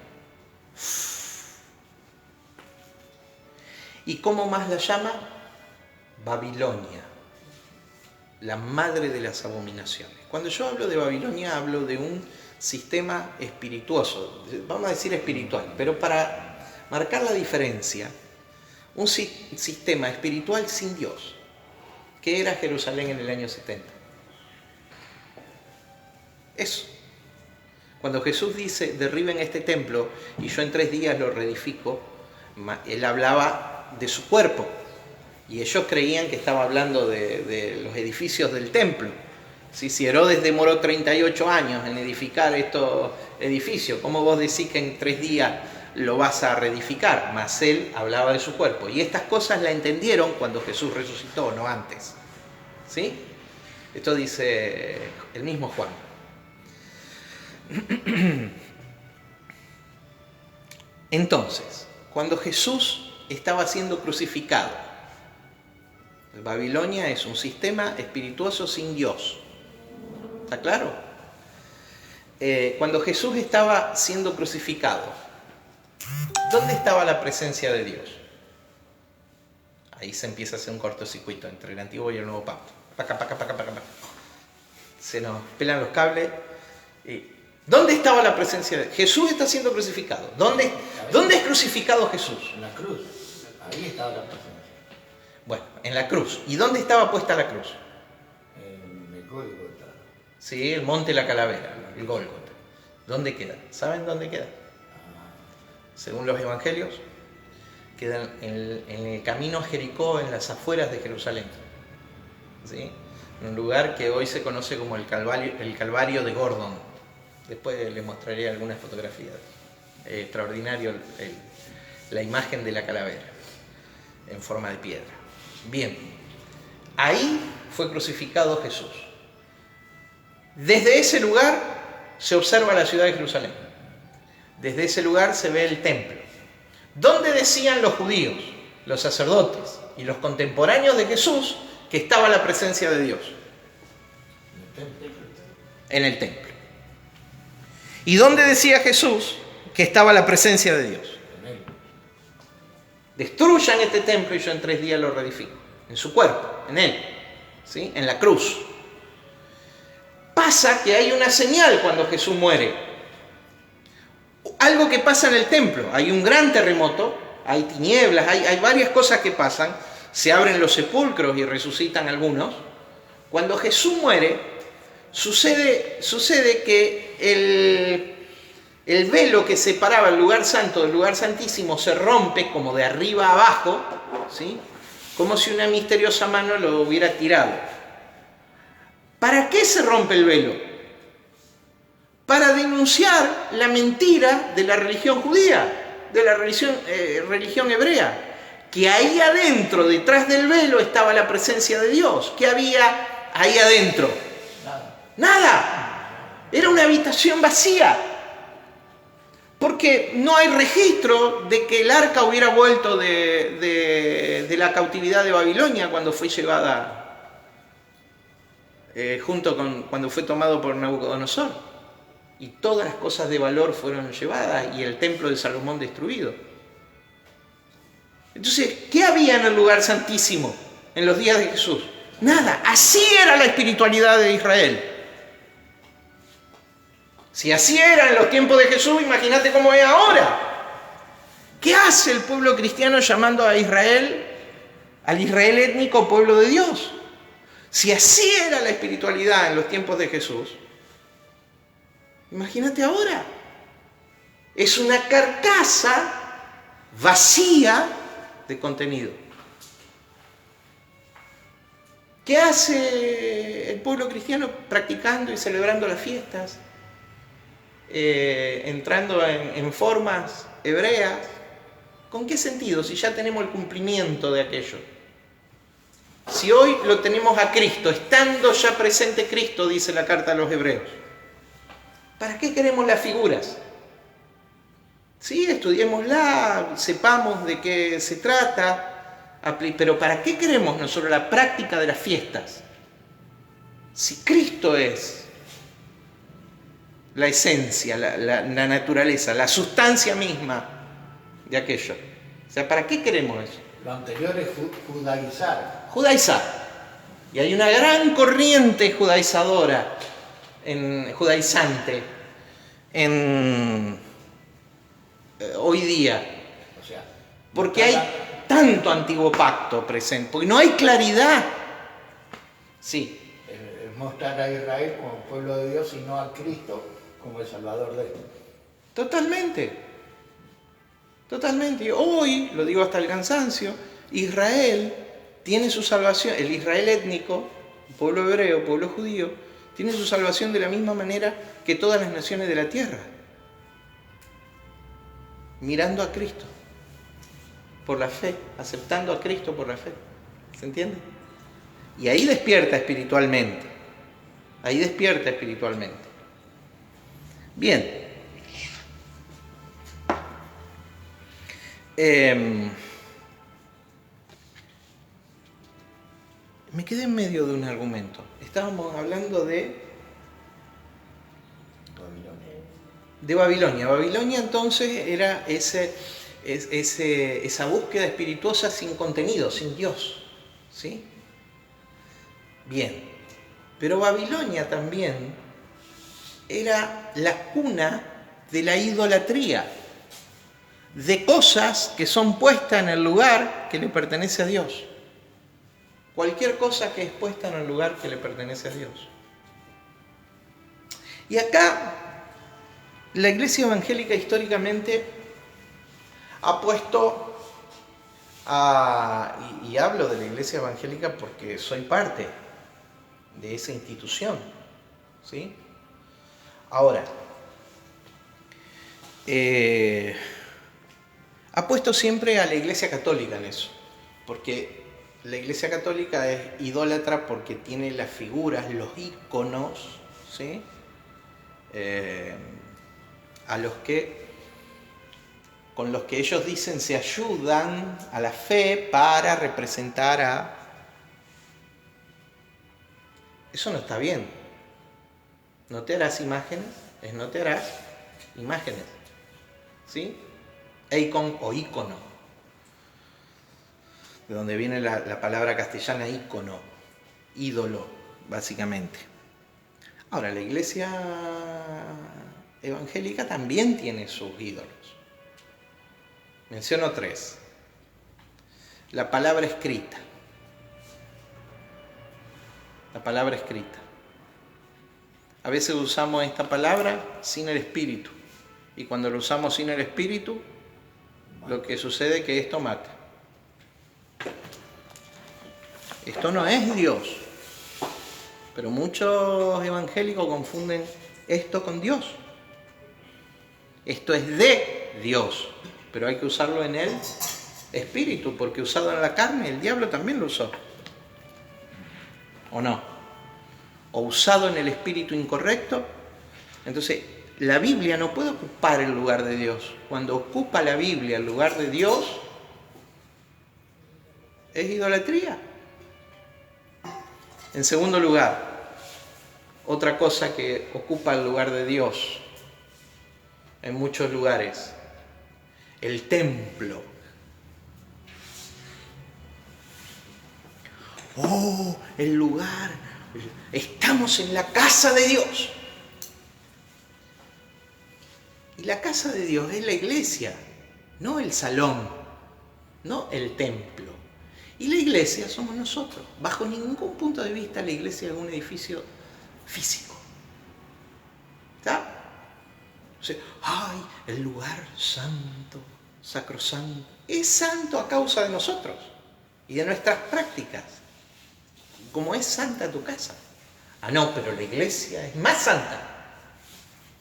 A: ¿Y cómo más la llama? Babilonia, la madre de las abominaciones. Cuando yo hablo de Babilonia hablo de un sistema espirituoso, vamos a decir espiritual, pero para marcar la diferencia, un sistema espiritual sin Dios. ¿Qué era Jerusalén en el año 70? Eso. Cuando Jesús dice, derriben este templo y yo en 3 días lo reedifico, él hablaba de su cuerpo. Y ellos creían que estaba hablando de los edificios del templo. Si Herodes demoró 38 años en edificar estos edificios, ¿cómo vos decís que en 3 días lo vas a reedificar? Mas él hablaba de su cuerpo. Y estas cosas la entendieron cuando Jesús resucitó, no antes. ¿Sí? Esto dice el mismo Juan. Entonces, cuando Jesús estaba siendo crucificado, Babilonia es un sistema espirituoso sin Dios. ¿Está claro? Cuando Jesús estaba siendo crucificado, ¿dónde estaba la presencia de Dios? Ahí se empieza a hacer un cortocircuito entre el antiguo y el nuevo pacto. Paca. Se nos pelan los cables. ¿Dónde estaba la presencia de Dios? Jesús está siendo crucificado. ¿Dónde es crucificado Jesús?
B: En la cruz. Ahí estaba la presencia.
A: Bueno, en la cruz. ¿Y dónde estaba puesta la cruz?
B: En el Gólgota.
A: ¿sí? El monte de la calavera, el Gólgota. ¿Dónde queda? ¿Saben dónde queda? Según los evangelios, queda en el camino a Jericó, en las afueras de Jerusalén, ¿sí? En un lugar que hoy se conoce como el Calvario de Gordon. Después les mostraré algunas fotografías. Extraordinario la imagen de la calavera en forma de piedra. Bien, ahí fue crucificado Jesús. Desde ese lugar se observa la ciudad de Jerusalén. Desde ese lugar se ve el templo. ¿Dónde decían los judíos, los sacerdotes y los contemporáneos de Jesús que estaba la presencia de Dios? En el templo. ¿Y dónde decía Jesús que estaba la presencia de Dios? Destruyan este templo y yo en 3 días lo reedifico. En su cuerpo, en él, ¿sí? En la cruz. Pasa que hay una señal cuando Jesús muere. Algo que pasa en el templo. Hay un gran terremoto, hay tinieblas, hay varias cosas que pasan. Se abren los sepulcros y resucitan algunos. Cuando Jesús muere, sucede que el velo que separaba el lugar santo del lugar santísimo se rompe como de arriba a abajo, ¿sí? Como si una misteriosa mano lo hubiera tirado. ¿Para qué se rompe el velo? Para denunciar la mentira de la religión judía, de la religión hebrea, que ahí adentro, detrás del velo, estaba la presencia de Dios. ¿Qué había ahí adentro? Nada. Era una habitación vacía. Porque no hay registro de que el arca hubiera vuelto de la cautividad de Babilonia cuando fue llevada, cuando fue tomado por Nabucodonosor. Y todas las cosas de valor fueron llevadas y el templo de Salomón destruido. Entonces, ¿qué había en el lugar santísimo en los días de Jesús? Nada. Así era la espiritualidad de Israel. Si así era en los tiempos de Jesús, imagínate cómo es ahora. ¿Qué hace el pueblo cristiano llamando a Israel, al Israel étnico, pueblo de Dios? Si así era la espiritualidad en los tiempos de Jesús, imagínate ahora. Es una carcasa vacía de contenido. ¿Qué hace el pueblo cristiano practicando y celebrando las fiestas? Entrando en formas hebreas. ¿Con qué sentido? Si ya tenemos el cumplimiento de aquello. Si hoy lo tenemos a Cristo, estando ya presente Cristo, dice la carta a los hebreos. ¿Para qué queremos las figuras? Sí, estudiémosla, sepamos de qué se trata, pero ¿para qué queremos nosotros la práctica de las fiestas? Si Cristo es la esencia, la naturaleza, la sustancia misma de aquello. O sea, ¿para qué queremos eso?
B: Lo anterior es judaizar.
A: Judaizar. Y hay una gran corriente judaizadora, judaizante, hoy día.
B: O sea,
A: porque hay tanto antiguo pacto presente, porque no hay claridad. Sí.
B: Es mostrar a Israel como pueblo de Dios y no a Cristo como el Salvador de él.
A: Totalmente. Totalmente. Y hoy, lo digo hasta el cansancio, Israel tiene su salvación, el Israel étnico, el pueblo hebreo, el pueblo judío, tiene su salvación de la misma manera que todas las naciones de la tierra. Mirando a Cristo por la fe, aceptando a Cristo por la fe. ¿Se entiende? Y ahí despierta espiritualmente. Ahí despierta espiritualmente. Bien. Me quedé en medio de un argumento. Estábamos hablando de Babilonia. Babilonia entonces era esa búsqueda espirituosa sin contenido, sin Dios. ¿Sí? Bien. Pero Babilonia también era la cuna de la idolatría, de cosas que son puestas en el lugar que le pertenece a Dios. Cualquier cosa que es puesta en el lugar que le pertenece a Dios. Y acá la Iglesia evangélica históricamente ha puesto y hablo de la Iglesia evangélica porque soy parte de esa institución, ¿sí? Ahora, ha puesto siempre a la Iglesia católica en eso, porque la Iglesia católica es idólatra porque tiene las figuras, los íconos, ¿sí? Con los que ellos dicen se ayudan a la fe para representar a... Eso no está bien. No te harás imágenes, no te harás imágenes, ¿sí? Eikon o ícono, de donde viene la palabra castellana ícono, ídolo, básicamente. Ahora, la Iglesia evangélica también tiene sus ídolos. Menciono 3. La palabra escrita. La palabra escrita. A veces usamos esta palabra sin el Espíritu. Y cuando lo usamos sin el Espíritu, lo que sucede es que esto mata. Esto no es Dios. Pero muchos evangélicos confunden esto con Dios. Esto es de Dios, pero hay que usarlo en el Espíritu, porque usado en la carne, el diablo también lo usó. ¿O no? O usado en el Espíritu incorrecto. Entonces, la Biblia no puede ocupar el lugar de Dios. Cuando ocupa la Biblia el lugar de Dios, es idolatría. En segundo lugar, otra cosa que ocupa el lugar de Dios en muchos lugares, el templo. Oh, el lugar, estamos en la casa de Dios. Y la casa de Dios es la iglesia, no el salón, no el templo. Y la iglesia somos nosotros. Bajo ningún punto de vista la iglesia es un edificio físico. ¿Está? O sea, ¡ay, el lugar santo, sacrosanto! Es santo a causa de nosotros y de nuestras prácticas. Como es santa tu casa. Ah, no, pero la iglesia es más santa.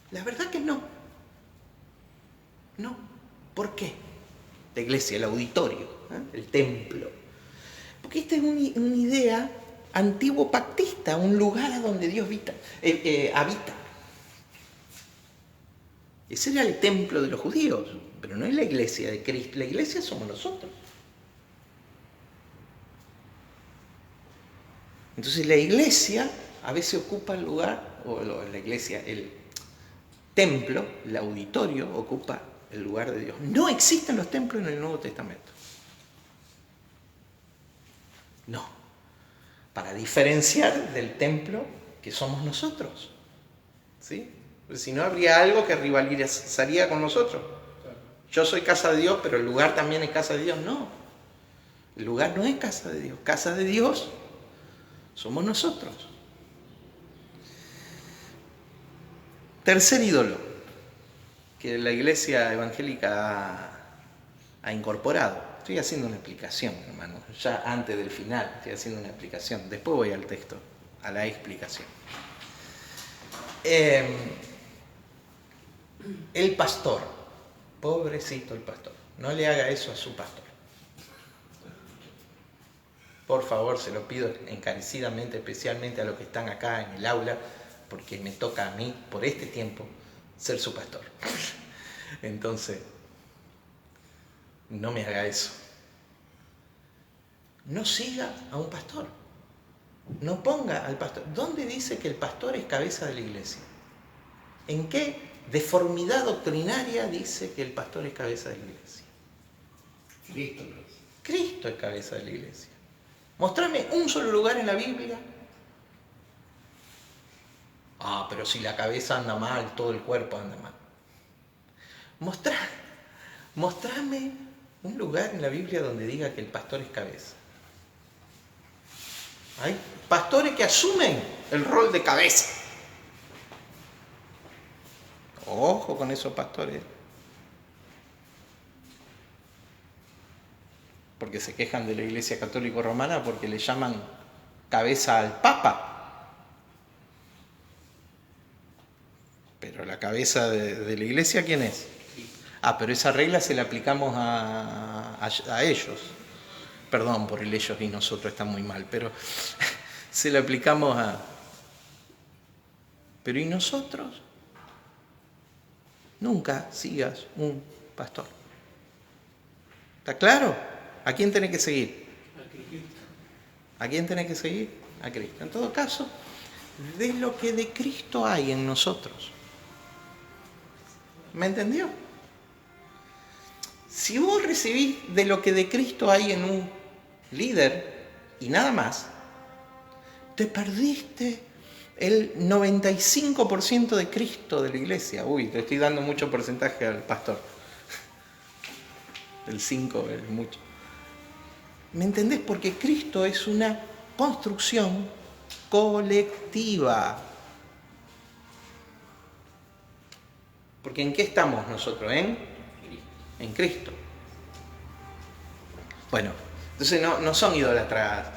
A: La verdad que no. No. ¿Por qué? La iglesia, el auditorio, el templo. Porque esta es una idea antiguo pactista, un lugar a donde Dios habita. Ese era el templo de los judíos, pero no es la iglesia de Cristo. La iglesia somos nosotros. Entonces la iglesia a veces ocupa el lugar, o la iglesia, el templo, el auditorio, ocupa el lugar de Dios. No existen los templos en el Nuevo Testamento. No. Para diferenciar del templo que somos nosotros. ¿Sí? Pues si no, habría algo que rivalizaría con nosotros. Yo soy casa de Dios, pero el lugar también es casa de Dios. No. El lugar no es casa de Dios. Casa de Dios somos nosotros. Tercer ídolo que la iglesia evangélica ha incorporado. Estoy haciendo una explicación, hermano. Ya antes del final estoy haciendo una explicación. Después voy al texto, a la explicación. El pastor. Pobrecito el pastor. No le haga eso a su pastor. Por favor, se lo pido encarecidamente, especialmente a los que están acá en el aula, porque me toca a mí, por este tiempo, ser su pastor. Entonces, no me haga eso. No siga a un pastor. No ponga al pastor. ¿Dónde dice que el pastor es cabeza de la iglesia? ¿En qué deformidad doctrinaria dice que el pastor es cabeza de la iglesia? Cristo es cabeza de la iglesia. Mostrame un solo lugar en la Biblia. Ah, pero si la cabeza anda mal, todo el cuerpo anda mal. Mostrame un lugar en la Biblia donde diga que el pastor es cabeza. Hay pastores que asumen el rol de cabeza. Ojo con esos pastores. Porque se quejan de la Iglesia Católica Romana porque le llaman cabeza al Papa. Pero la cabeza de la Iglesia, ¿quién es? Ah, pero esa regla se la aplicamos a ellos. Perdón por el ellos y nosotros, está muy mal, pero se la aplicamos a... Pero ¿y nosotros? Nunca sigas un pastor. ¿Está claro? ¿A quién tenés que seguir? ¿A quién tenés que seguir? A Cristo. En todo caso, de lo que de Cristo hay en nosotros. ¿Me entendió? Si vos recibís de lo que de Cristo hay en un líder y nada más, te perdiste el 95% de Cristo de la iglesia. Uy, le estoy dando mucho porcentaje al pastor. El 5 es mucho. ¿Me entendés? Porque Cristo es una construcción colectiva. Porque ¿en qué estamos nosotros? En Cristo. Bueno, entonces no son idólatras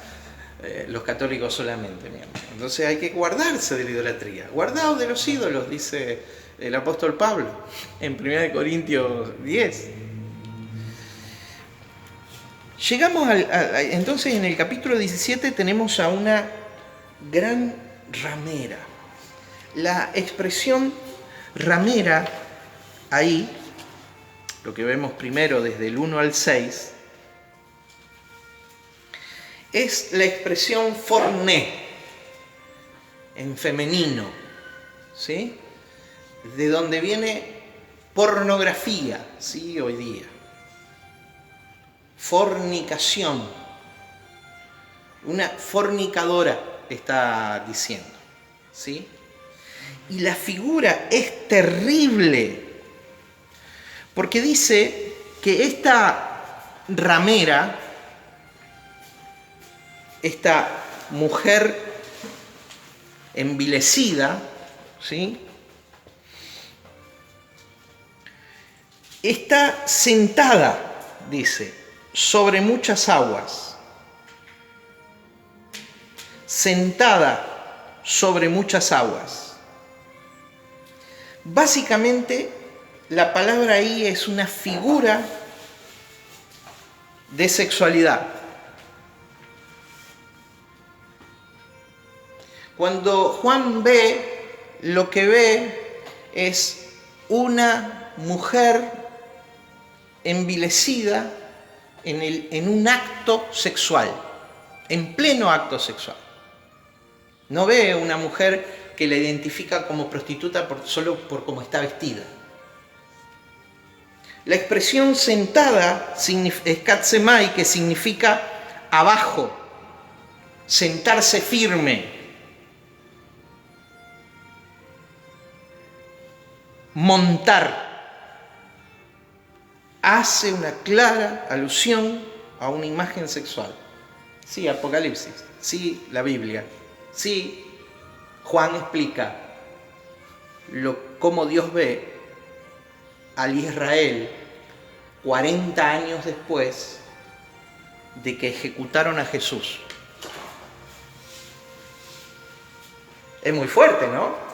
A: los católicos solamente. Entonces hay que guardarse de la idolatría. Guardaos de los ídolos, dice el apóstol Pablo en 1 Corintios 10. Llegamos entonces en el capítulo 17 tenemos a una gran ramera. La expresión ramera ahí, lo que vemos primero desde el 1 al 6, es la expresión forné, en femenino, ¿sí? De donde viene pornografía, ¿sí? Hoy día. Fornicación. Una fornicadora está diciendo, ¿sí? Y la figura es terrible, porque dice que esta ramera, esta mujer envilecida, ¿sí? Está sentada, dice, sobre muchas aguas. Sentada sobre muchas aguas. Básicamente, la palabra ahí es una figura de sexualidad. Cuando Juan ve, lo que ve es una mujer envilecida en un acto sexual, en pleno acto sexual. No ve una mujer que la identifica como prostituta solo por cómo está vestida. La expresión sentada es katsemai, que significa abajo, sentarse firme. Montar. Hace una clara alusión a una imagen sexual. Sí, Apocalipsis. Sí, la Biblia. Sí, Juan explica cómo Dios ve al Israel 40 años después de que ejecutaron a Jesús. Es muy fuerte, ¿no?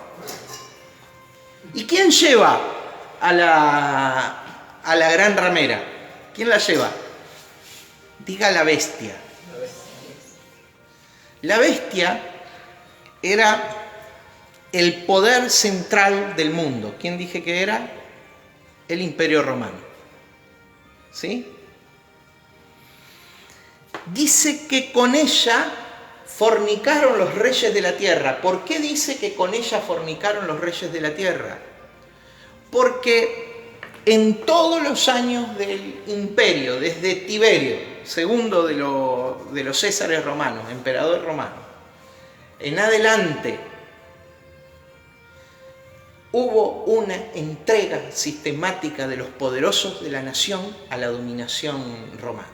A: ¿Y quién lleva a la gran ramera? ¿Quién la lleva? Diga la bestia. La bestia era el poder central del mundo. ¿Quién dije que era? El Imperio Romano. ¿Sí? Dice que con ella fornicaron los reyes de la tierra. ¿Por qué dice que con ella fornicaron los reyes de la tierra? Porque en todos los años del imperio, desde Tiberio, segundo de los Césares romanos, emperador romano, en adelante, hubo una entrega sistemática de los poderosos de la nación a la dominación romana.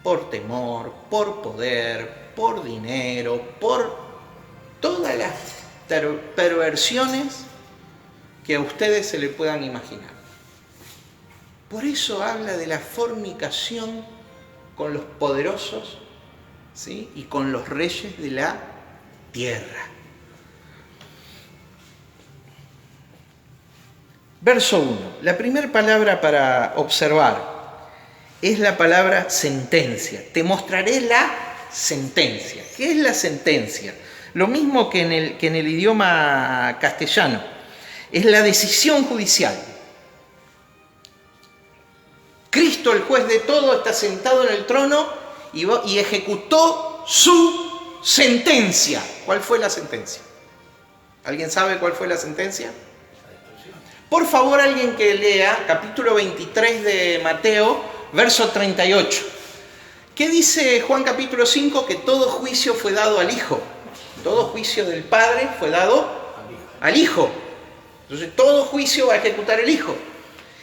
A: Por temor, por poder, por dinero, por todas las perversiones que a ustedes se le puedan imaginar. Por eso habla de la fornicación con los poderosos, ¿sí?, y con los reyes de la tierra. Verso 1. La primera palabra para observar es la palabra sentencia. Te mostraré la sentencia. ¿Qué es la sentencia? Lo mismo que en el idioma castellano. Es la decisión judicial. Cristo, el juez de todo, está sentado en el trono y ejecutó su sentencia. ¿Cuál fue la sentencia? ¿Alguien sabe cuál fue la sentencia? Por favor, alguien que lea capítulo 23 de Mateo, verso 38. ¿Qué dice Juan capítulo 5? Que todo juicio fue dado al Hijo. Todo juicio del Padre fue dado al Hijo. Entonces todo juicio va a ejecutar el Hijo.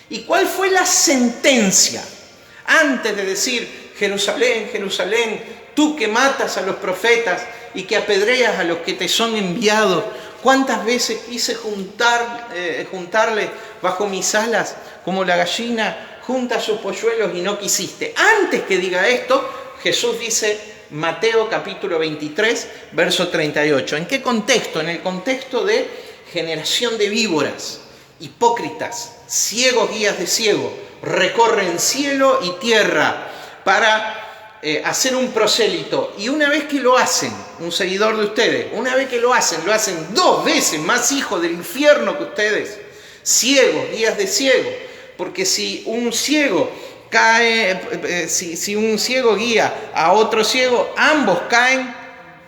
A: ¿Y cuál fue la sentencia? Antes de decir, Jerusalén, Jerusalén, tú que matas a los profetas y que apedreas a los que te son enviados, ¿cuántas veces quise juntarle bajo mis alas como la gallina junta sus polluelos y no quisiste? Antes que diga esto, Jesús dice, Mateo capítulo 23, verso 38. ¿En qué contexto? En el contexto de generación de víboras, hipócritas, ciegos guías de ciego, recorren cielo y tierra para hacer un prosélito. Y una vez que lo hacen, un seguidor de ustedes, una vez que lo hacen 2 veces más hijo del infierno que ustedes, ciegos, guías de ciego. Porque si un ciego si un ciego guía a otro ciego, ambos caen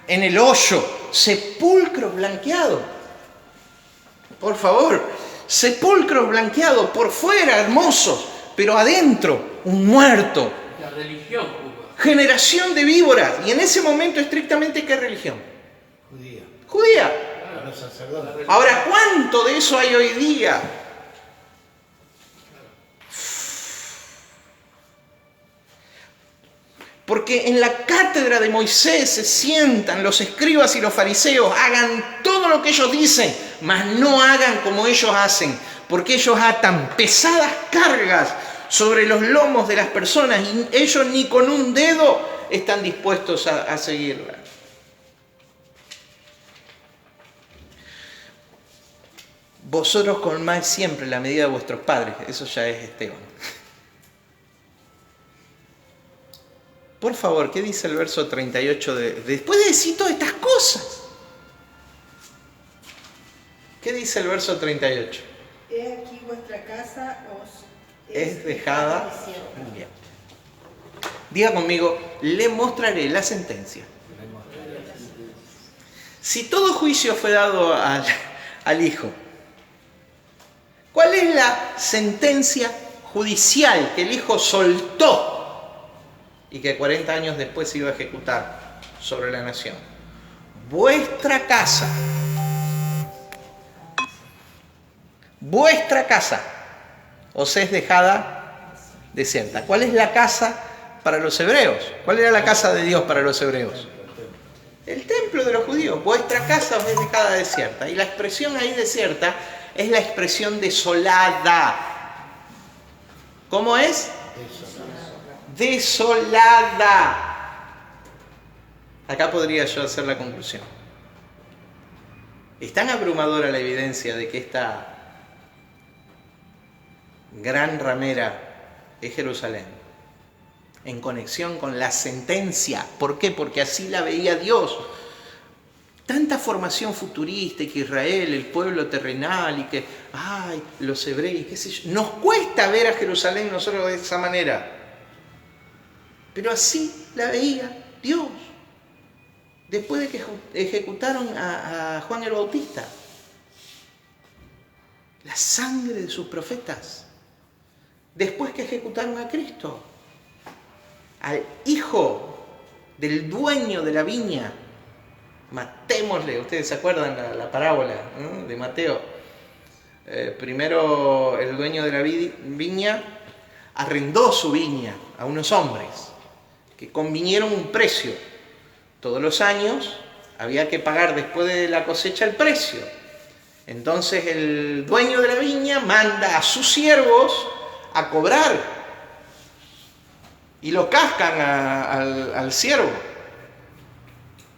A: en el hoyo, sepulcro blanqueado. Por favor, sepulcro blanqueado, por fuera hermosos, pero adentro un muerto.
D: La religión,
A: Generación de víboras. Y en ese momento, estrictamente, ¿qué religión?
B: Judía.
A: Judía.
B: Los sacerdotes.
A: Ahora, ¿cuánto de eso hay hoy día? Porque en la cátedra de Moisés se sientan los escribas y los fariseos, hagan todo lo que ellos dicen, mas no hagan como ellos hacen, porque ellos atan pesadas cargas sobre los lomos de las personas y ellos ni con un dedo están dispuestos a seguirla. Vosotros colmáis siempre la medida de vuestros padres, eso ya es Esteban. Por favor, ¿qué dice el verso 38 después de decir todas estas cosas? ¿Qué dice el verso 38?
C: He aquí vuestra casa os
A: Es dejada.
C: desierta.
A: Bien. Diga conmigo, le mostraré la sentencia. Si todo juicio fue dado al Hijo, ¿cuál es la sentencia judicial que el Hijo soltó y que 40 años después se iba a ejecutar sobre la nación? Vuestra casa os es dejada desierta. ¿Cuál es la casa para los hebreos? ¿Cuál era la casa de Dios para los hebreos? El templo de los judíos. Vuestra casa os es dejada desierta. Y la expresión ahí desierta es la expresión desolada. ¿Cómo es? Desolada. Acá podría yo hacer la conclusión. Es tan abrumadora la evidencia de que esta gran ramera es Jerusalén, en conexión con la sentencia. ¿Por qué? Porque así la veía Dios. Tanta formación futurista y que Israel, el pueblo terrenal y que, los hebreos, qué sé yo. Nos cuesta ver a Jerusalén nosotros de esa manera. Pero así la veía Dios. Después de que ejecutaron a Juan el Bautista. La sangre de sus profetas. Después que ejecutaron a Cristo. Al hijo del dueño de la viña. Matémosle. Ustedes se acuerdan la parábola, ¿no?, de Mateo. Primero el dueño de la viña arrendó su viña a unos hombres que convinieron un precio. Todos los años había que pagar después de la cosecha el precio. Entonces el dueño de la viña manda a sus siervos a cobrar y lo cascan al siervo.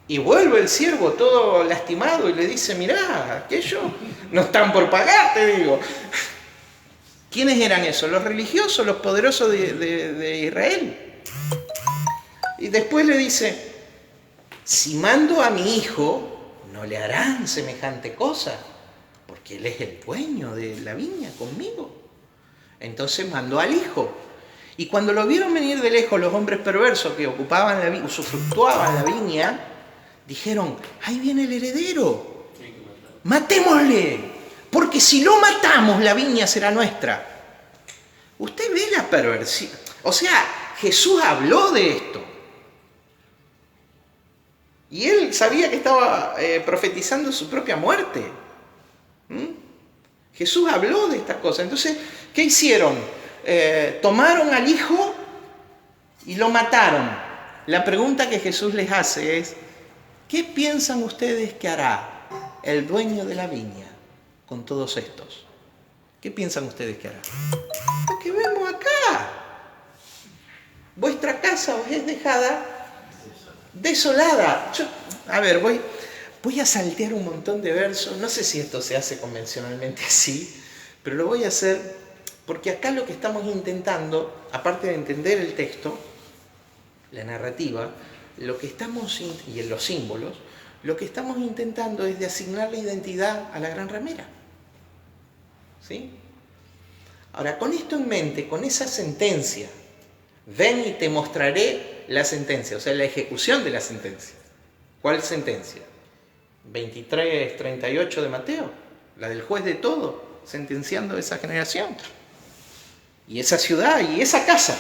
A: Y vuelve el siervo todo lastimado y le dice, mirá, aquellos no están por pagar, te digo. ¿Quiénes eran esos? Los religiosos, los poderosos de Israel. Y después le dice, si mando a mi hijo, no le harán semejante cosa, porque él es el dueño de la viña conmigo. Entonces mandó al hijo. Y cuando lo vieron venir de lejos los hombres perversos que ocupaban la viña, usufructuaban la viña, dijeron, ahí viene el heredero, matémosle, porque si lo matamos la viña será nuestra. Usted ve la perversión. O sea, Jesús habló de esto. Y él sabía que estaba profetizando su propia muerte. Jesús habló de estas cosas. Entonces, ¿qué hicieron? Tomaron al hijo y lo mataron. La pregunta que Jesús les hace es, ¿qué piensan ustedes que hará el dueño de la viña con todos estos? ¿Qué piensan ustedes que hará? Lo que vemos acá. Vuestra casa os es dejada desolada. Voy a saltear un montón de versos. No sé si esto se hace convencionalmente así, pero lo voy a hacer porque acá lo que estamos intentando, aparte de entender el texto, la narrativa, y en los símbolos, lo que estamos intentando es de asignar la identidad a la gran ramera. ¿Sí? Ahora, con esto en mente, con esa sentencia, ven y te mostraré la sentencia, o sea, la ejecución de la sentencia. ¿Cuál sentencia? 23:38 de Mateo, la del juez de todo, sentenciando esa generación, y esa ciudad, y esa casa.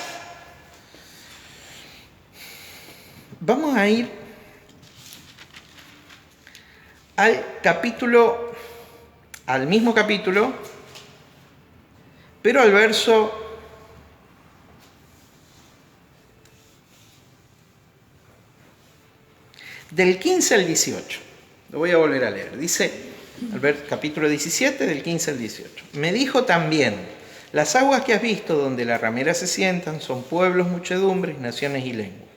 A: Vamos a ir al mismo capítulo, pero al verso del 15 al 18. Lo voy a volver a leer. Dice, capítulo 17, del 15 al 18. Me dijo también, las aguas que has visto donde la ramera se sientan son pueblos, muchedumbres, naciones y lenguas.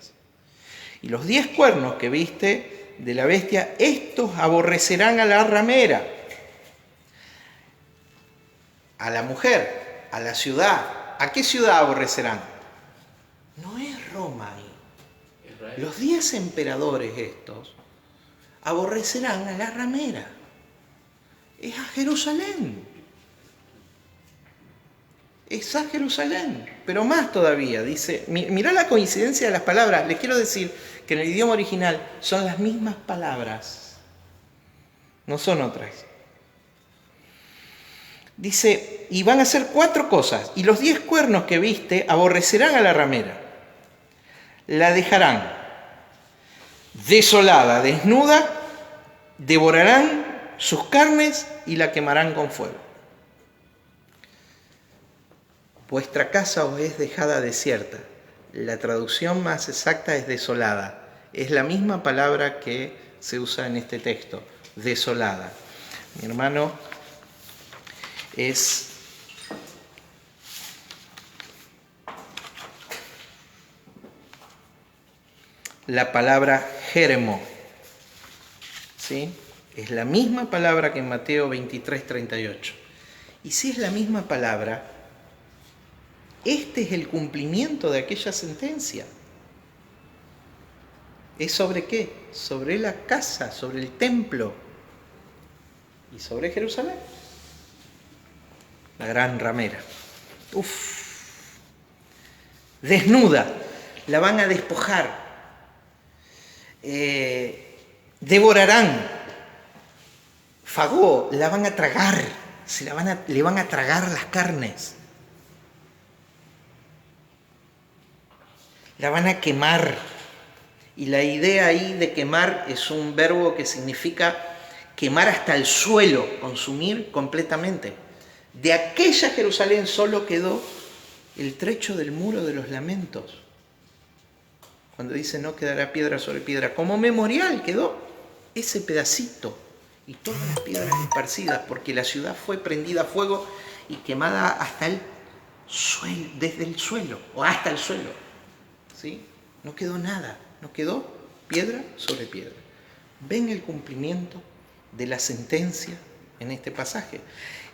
A: Y los 10 cuernos que viste de la bestia, estos aborrecerán a la ramera, a la mujer, a la ciudad. ¿A qué ciudad aborrecerán? No es Roma ahí. Los 10 emperadores estos aborrecerán a la ramera. Es a Jerusalén. Es a Jerusalén. Pero más todavía, dice, mirá la coincidencia de las palabras. Les quiero decir que en el idioma original son las mismas palabras. No son otras. Dice, y van a hacer 4 cosas. Y los 10 cuernos que viste aborrecerán a la ramera. La dejarán desolada, desnuda, devorarán sus carnes y la quemarán con fuego. Vuestra casa os es dejada desierta. La traducción más exacta es desolada. Es la misma palabra que se usa en este texto, desolada. Mi hermano, es la palabra jeremo. ¿Sí? Es la misma palabra que en Mateo 23:38. Y si es la misma palabra, este es el cumplimiento de aquella sentencia. ¿Es sobre qué? Sobre la casa, sobre el templo y sobre Jerusalén. La gran ramera. Desnuda, la van a despojar. Devorarán. Fagó, la van a tragar. Le van a tragar las carnes. La van a quemar. Y la idea ahí de quemar es un verbo que significa quemar hasta el suelo, consumir completamente. De aquella Jerusalén solo quedó el trecho del muro de los lamentos. Cuando dice no quedará piedra sobre piedra, como memorial quedó ese pedacito. y todas las piedras esparcidas, porque la ciudad fue prendida a fuego y quemada hasta el suelo, desde el suelo, o hasta el suelo. ¿Sí? No quedó nada, no quedó piedra sobre piedra. Ven el cumplimiento de la sentencia en este pasaje.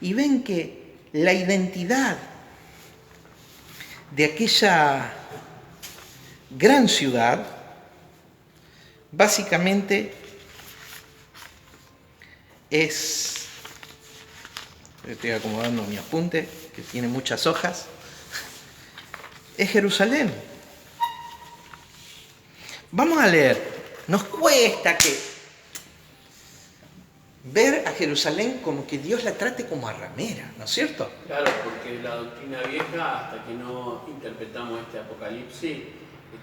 A: Y ven que la identidad de aquella gran ciudad básicamente es, estoy acomodando mi apunte que tiene muchas hojas, es Jerusalén. Vamos a leer. Nos cuesta ver a Jerusalén como que Dios la trate como a ramera, ¿no es cierto?
D: Claro, porque la doctrina vieja, hasta que no interpretamos este Apocalipsis,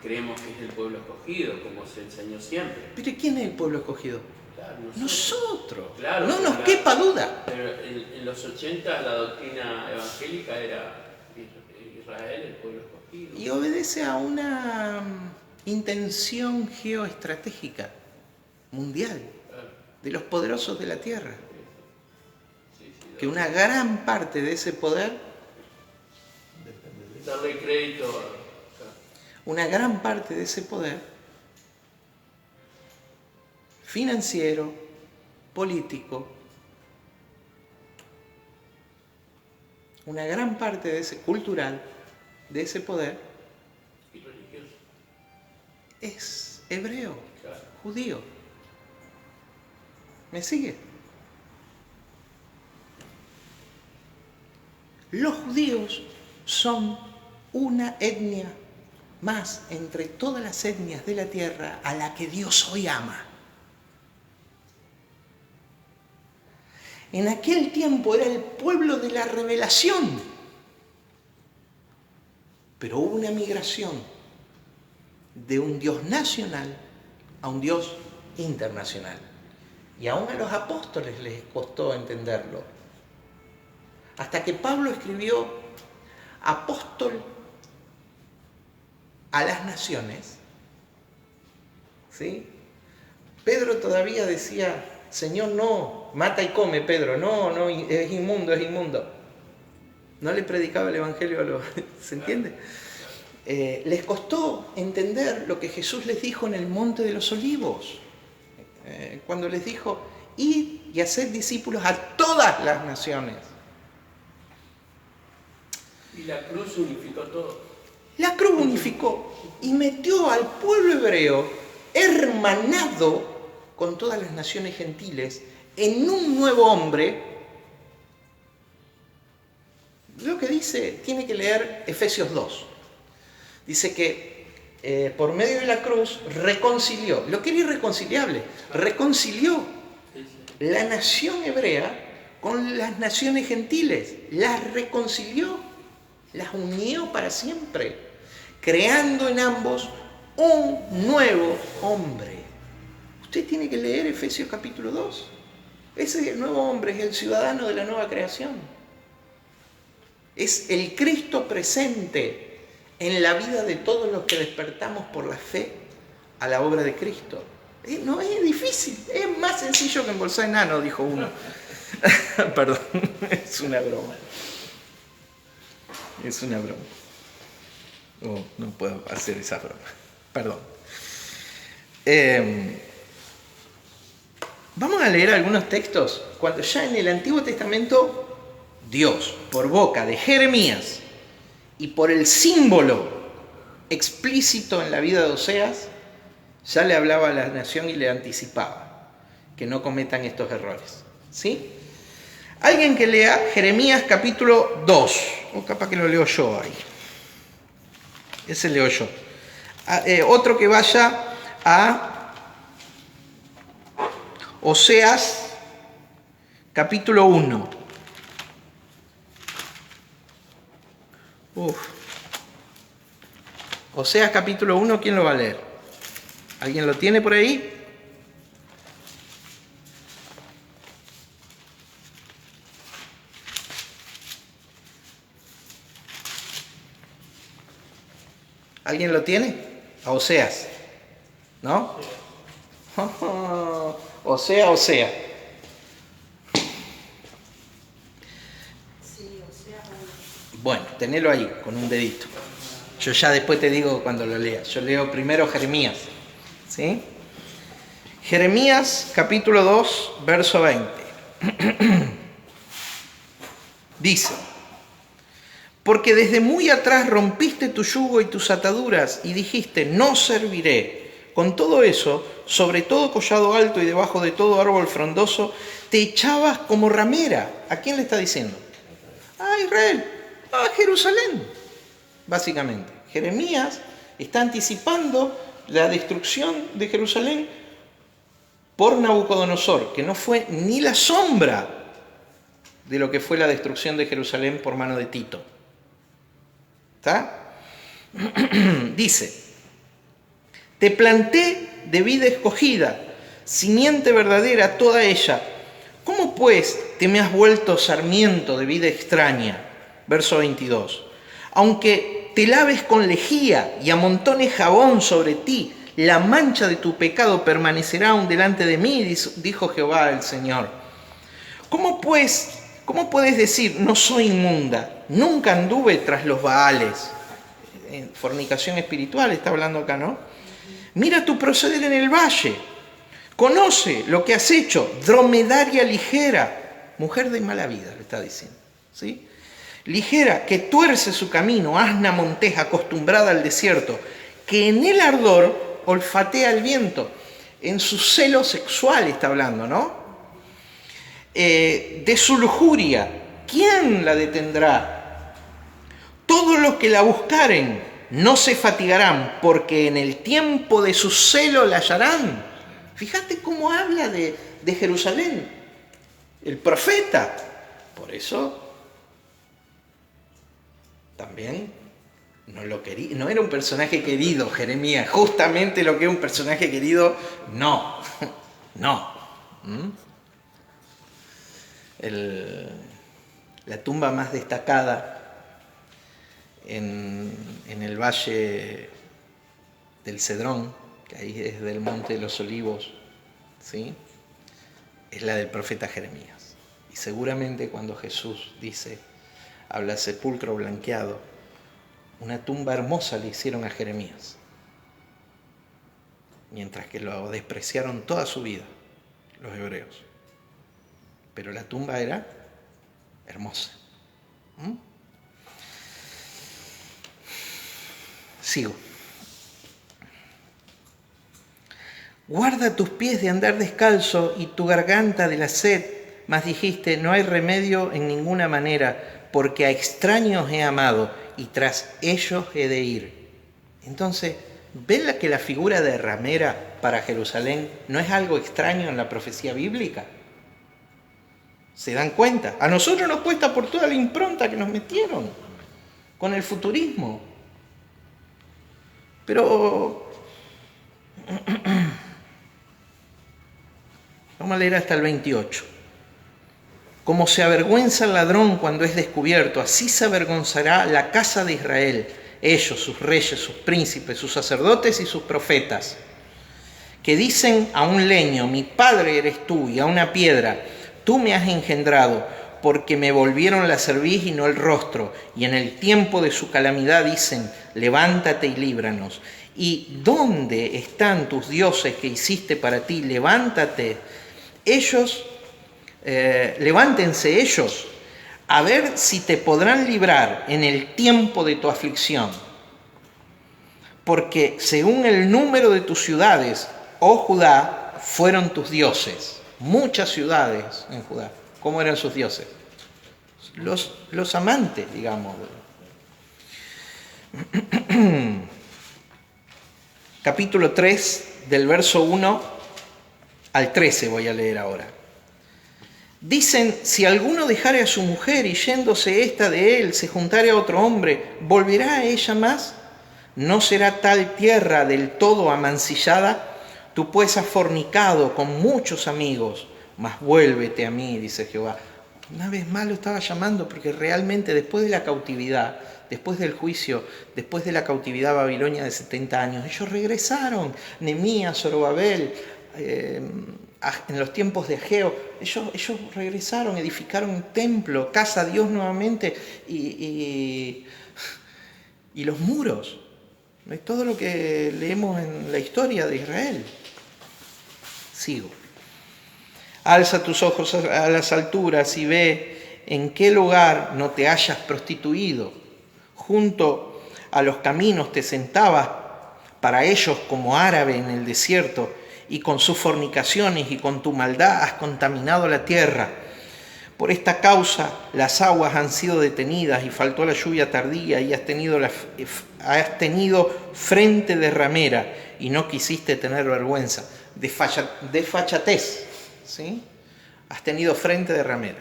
D: creemos que es el pueblo escogido, como se enseñó siempre.
A: ¿Pero quién es el pueblo escogido?
D: Claro,
A: nosotros.
D: Claro,
A: no nos quepa duda.
D: Pero en los 80 la doctrina evangélica era Israel, el pueblo escogido.
A: Y obedece a una intención geoestratégica mundial de los poderosos de la tierra. Que una gran parte de ese poder,
D: darle crédito
A: una gran parte de ese poder financiero, político, una gran parte de ese cultural, de ese poder,
D: y religioso
A: es hebreo,
D: claro,
A: judío. ¿Me sigue? Los judíos son una etnia más entre todas las etnias de la tierra a la que Dios hoy ama. En aquel tiempo era el pueblo de la revelación, pero hubo una migración de un Dios nacional a un Dios internacional. Y aún a los apóstoles les costó entenderlo. Hasta que Pablo escribió apóstol a las naciones, ¿sí? Pedro todavía decía, Señor, no, mata y come, Pedro, no, es inmundo, es inmundo. No le predicaba el evangelio a los... ¿Se entiende? Les costó entender lo que Jesús les dijo en el Monte de los Olivos, cuando les dijo, id y haced discípulos a todas las naciones.
D: Y la cruz unificó todo.
A: La cruz unificó y metió al pueblo hebreo hermanado con todas las naciones gentiles en un nuevo hombre. Lo que dice, tiene que leer Efesios 2. Dice que por medio de la cruz reconcilió, lo que era irreconciliable, reconcilió la nación hebrea con las naciones gentiles, las reconcilió, las unió para siempre, creando en ambos un nuevo hombre. Usted tiene que leer Efesios capítulo 2. Ese es el nuevo hombre, es el ciudadano de la nueva creación. Es el Cristo presente en la vida de todos los que despertamos por la fe a la obra de Cristo. No es difícil, es más sencillo que embolsar enano, dijo uno. Perdón, es una broma. Es una broma. Oh, no puedo hacer esa broma. Perdón. Vamos a leer algunos textos. Cuando ya en el Antiguo Testamento, Dios, por boca de Jeremías y por el símbolo explícito en la vida de Oseas, ya le hablaba a la nación y le anticipaba que no cometan estos errores. ¿Sí? Alguien que lea Jeremías capítulo 2, o capaz que lo leo yo ahí. Ese leo yo. Otro que vaya a Oseas capítulo 1. Oseas capítulo 1, ¿quién lo va a leer? ¿Alguien lo tiene por ahí? ¿Alguien lo tiene? A Oseas, ¿no? Osea. Bueno, tenelo ahí con un dedito. Yo ya después te digo cuando lo leas. Yo leo primero Jeremías. ¿Sí? Jeremías capítulo 2, verso 20. Dice: porque desde muy atrás rompiste tu yugo y tus ataduras y dijiste, no serviré. Con todo eso, sobre todo collado alto y debajo de todo árbol frondoso, te echabas como ramera. ¿A quién le está diciendo? A Israel, a Jerusalén, básicamente. Jeremías está anticipando la destrucción de Jerusalén por Nabucodonosor, que no fue ni la sombra de lo que fue la destrucción de Jerusalén por mano de Tito. ¿Está? Dice: te planté de vida escogida, simiente verdadera toda ella. ¿Cómo pues te me has vuelto sarmiento de vida extraña? Verso 22. Aunque te laves con lejía y amontones jabón sobre ti, la mancha de tu pecado permanecerá aún delante de mí, dijo Jehová el Señor. ¿Cómo puedes decir, no soy inmunda? Nunca anduve tras los Baales. En fornicación espiritual está hablando acá, ¿no? Mira tu proceder en el valle. Conoce lo que has hecho, dromedaria ligera. Mujer de mala vida, le está diciendo. ¿Sí? Ligera, que tuerce su camino, asna monteja acostumbrada al desierto, que en el ardor olfatea el viento. En su celo sexual está hablando, ¿no? De su lujuria, ¿quién la detendrá? Todos los que la buscaren no se fatigarán, porque en el tiempo de su celo la hallarán. Fíjate cómo habla de Jerusalén el profeta. Por eso también no era un personaje querido, Jeremías. Justamente lo que es un personaje querido, no. La tumba más destacada en el valle del Cedrón, que ahí es del Monte de los Olivos, ¿sí? Es la del profeta Jeremías. Y seguramente cuando Jesús dice, habla sepulcro blanqueado, una tumba hermosa le hicieron a Jeremías, mientras que lo despreciaron toda su vida los hebreos. Pero la tumba era hermosa. Sigo. Guarda tus pies de andar descalzo y tu garganta de la sed, mas dijiste, no hay remedio en ninguna manera, porque a extraños he amado y tras ellos he de ir. Entonces, ¿ven que la figura de ramera para Jerusalén no es algo extraño en la profecía bíblica? ¿Se dan cuenta? A nosotros nos cuesta por toda la impronta que nos metieron con el futurismo. Pero vamos a leer hasta el 28. Como se avergüenza el ladrón cuando es descubierto, así se avergonzará la casa de Israel, ellos, sus reyes, sus príncipes, sus sacerdotes y sus profetas, que dicen a un leño, mi padre eres tú, y a una piedra, tú me has engendrado, porque me volvieron la cerviz y no el rostro, y en el tiempo de su calamidad dicen, levántate y líbranos. ¿Y dónde están tus dioses que hiciste para ti? Levántate. Levántense ellos, a ver si te podrán librar en el tiempo de tu aflicción. Porque según el número de tus ciudades, oh Judá, fueron tus dioses. Muchas ciudades en Judá. ¿Cómo eran sus dioses? Los amantes, digamos. Capítulo 3, del verso 1 al 13 voy a leer ahora. Dicen, si alguno dejare a su mujer y yéndose ésta de él, se juntare a otro hombre, ¿volverá a ella más? ¿No será tal tierra del todo amancillada? Tú pues has fornicado con muchos amigos, mas vuélvete a mí, dice Jehová. Una vez más lo estaba llamando porque realmente después de la cautividad, después del juicio, después de la cautividad babilonia de 70 años, ellos regresaron. Nehemías, Zorobabel, en los tiempos de Ageo, ellos regresaron, edificaron un templo, casa a Dios nuevamente y los muros. Es todo lo que leemos en la historia de Israel. Sigo. Alza tus ojos a las alturas y ve en qué lugar no te hayas prostituido. Junto a los caminos te sentabas para ellos como árabe en el desierto, y con sus fornicaciones y con tu maldad has contaminado la tierra. Por esta causa las aguas han sido detenidas y faltó la lluvia tardía y has tenido frente de ramera y no quisiste tener vergüenza. Desfachatez, ¿sí? Has tenido frente de ramera.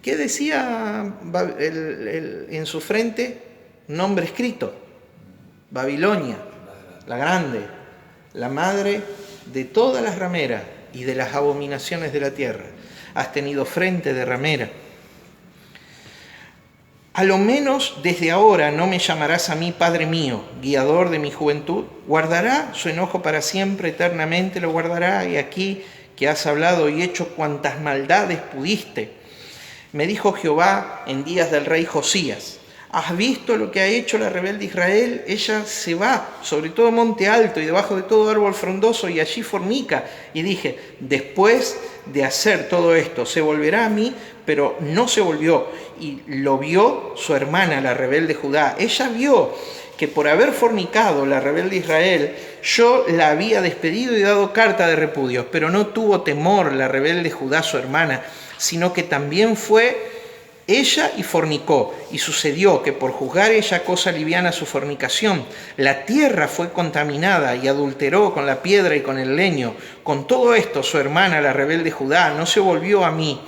A: ¿Qué decía en su frente? Nombre escrito. Babilonia, la grande, la madre de todas las rameras y de las abominaciones de la tierra. Has tenido frente de ramera. A lo menos desde ahora no me llamarás a mí Padre mío, guiador de mi juventud. Guardará su enojo para siempre, eternamente lo guardará. Y aquí que has hablado y hecho cuantas maldades pudiste. Me dijo Jehová en días del rey Josías: ¿has visto lo que ha hecho la rebelde Israel? Ella se va sobre todo monte alto y debajo de todo árbol frondoso y allí fornica. Y dije, después de hacer todo esto, se volverá a mí, pero no se volvió. Y lo vio su hermana, la rebelde Judá. Ella vio que por haber fornicado la rebelde Israel, yo la había despedido y dado carta de repudio. Pero no tuvo temor la rebelde Judá, su hermana, sino que también fue ella y fornicó, y sucedió que por juzgar ella cosa liviana su fornicación, la tierra fue contaminada y adulteró con la piedra y con el leño. Con todo esto, su hermana, la rebelde Judá, no se volvió a mí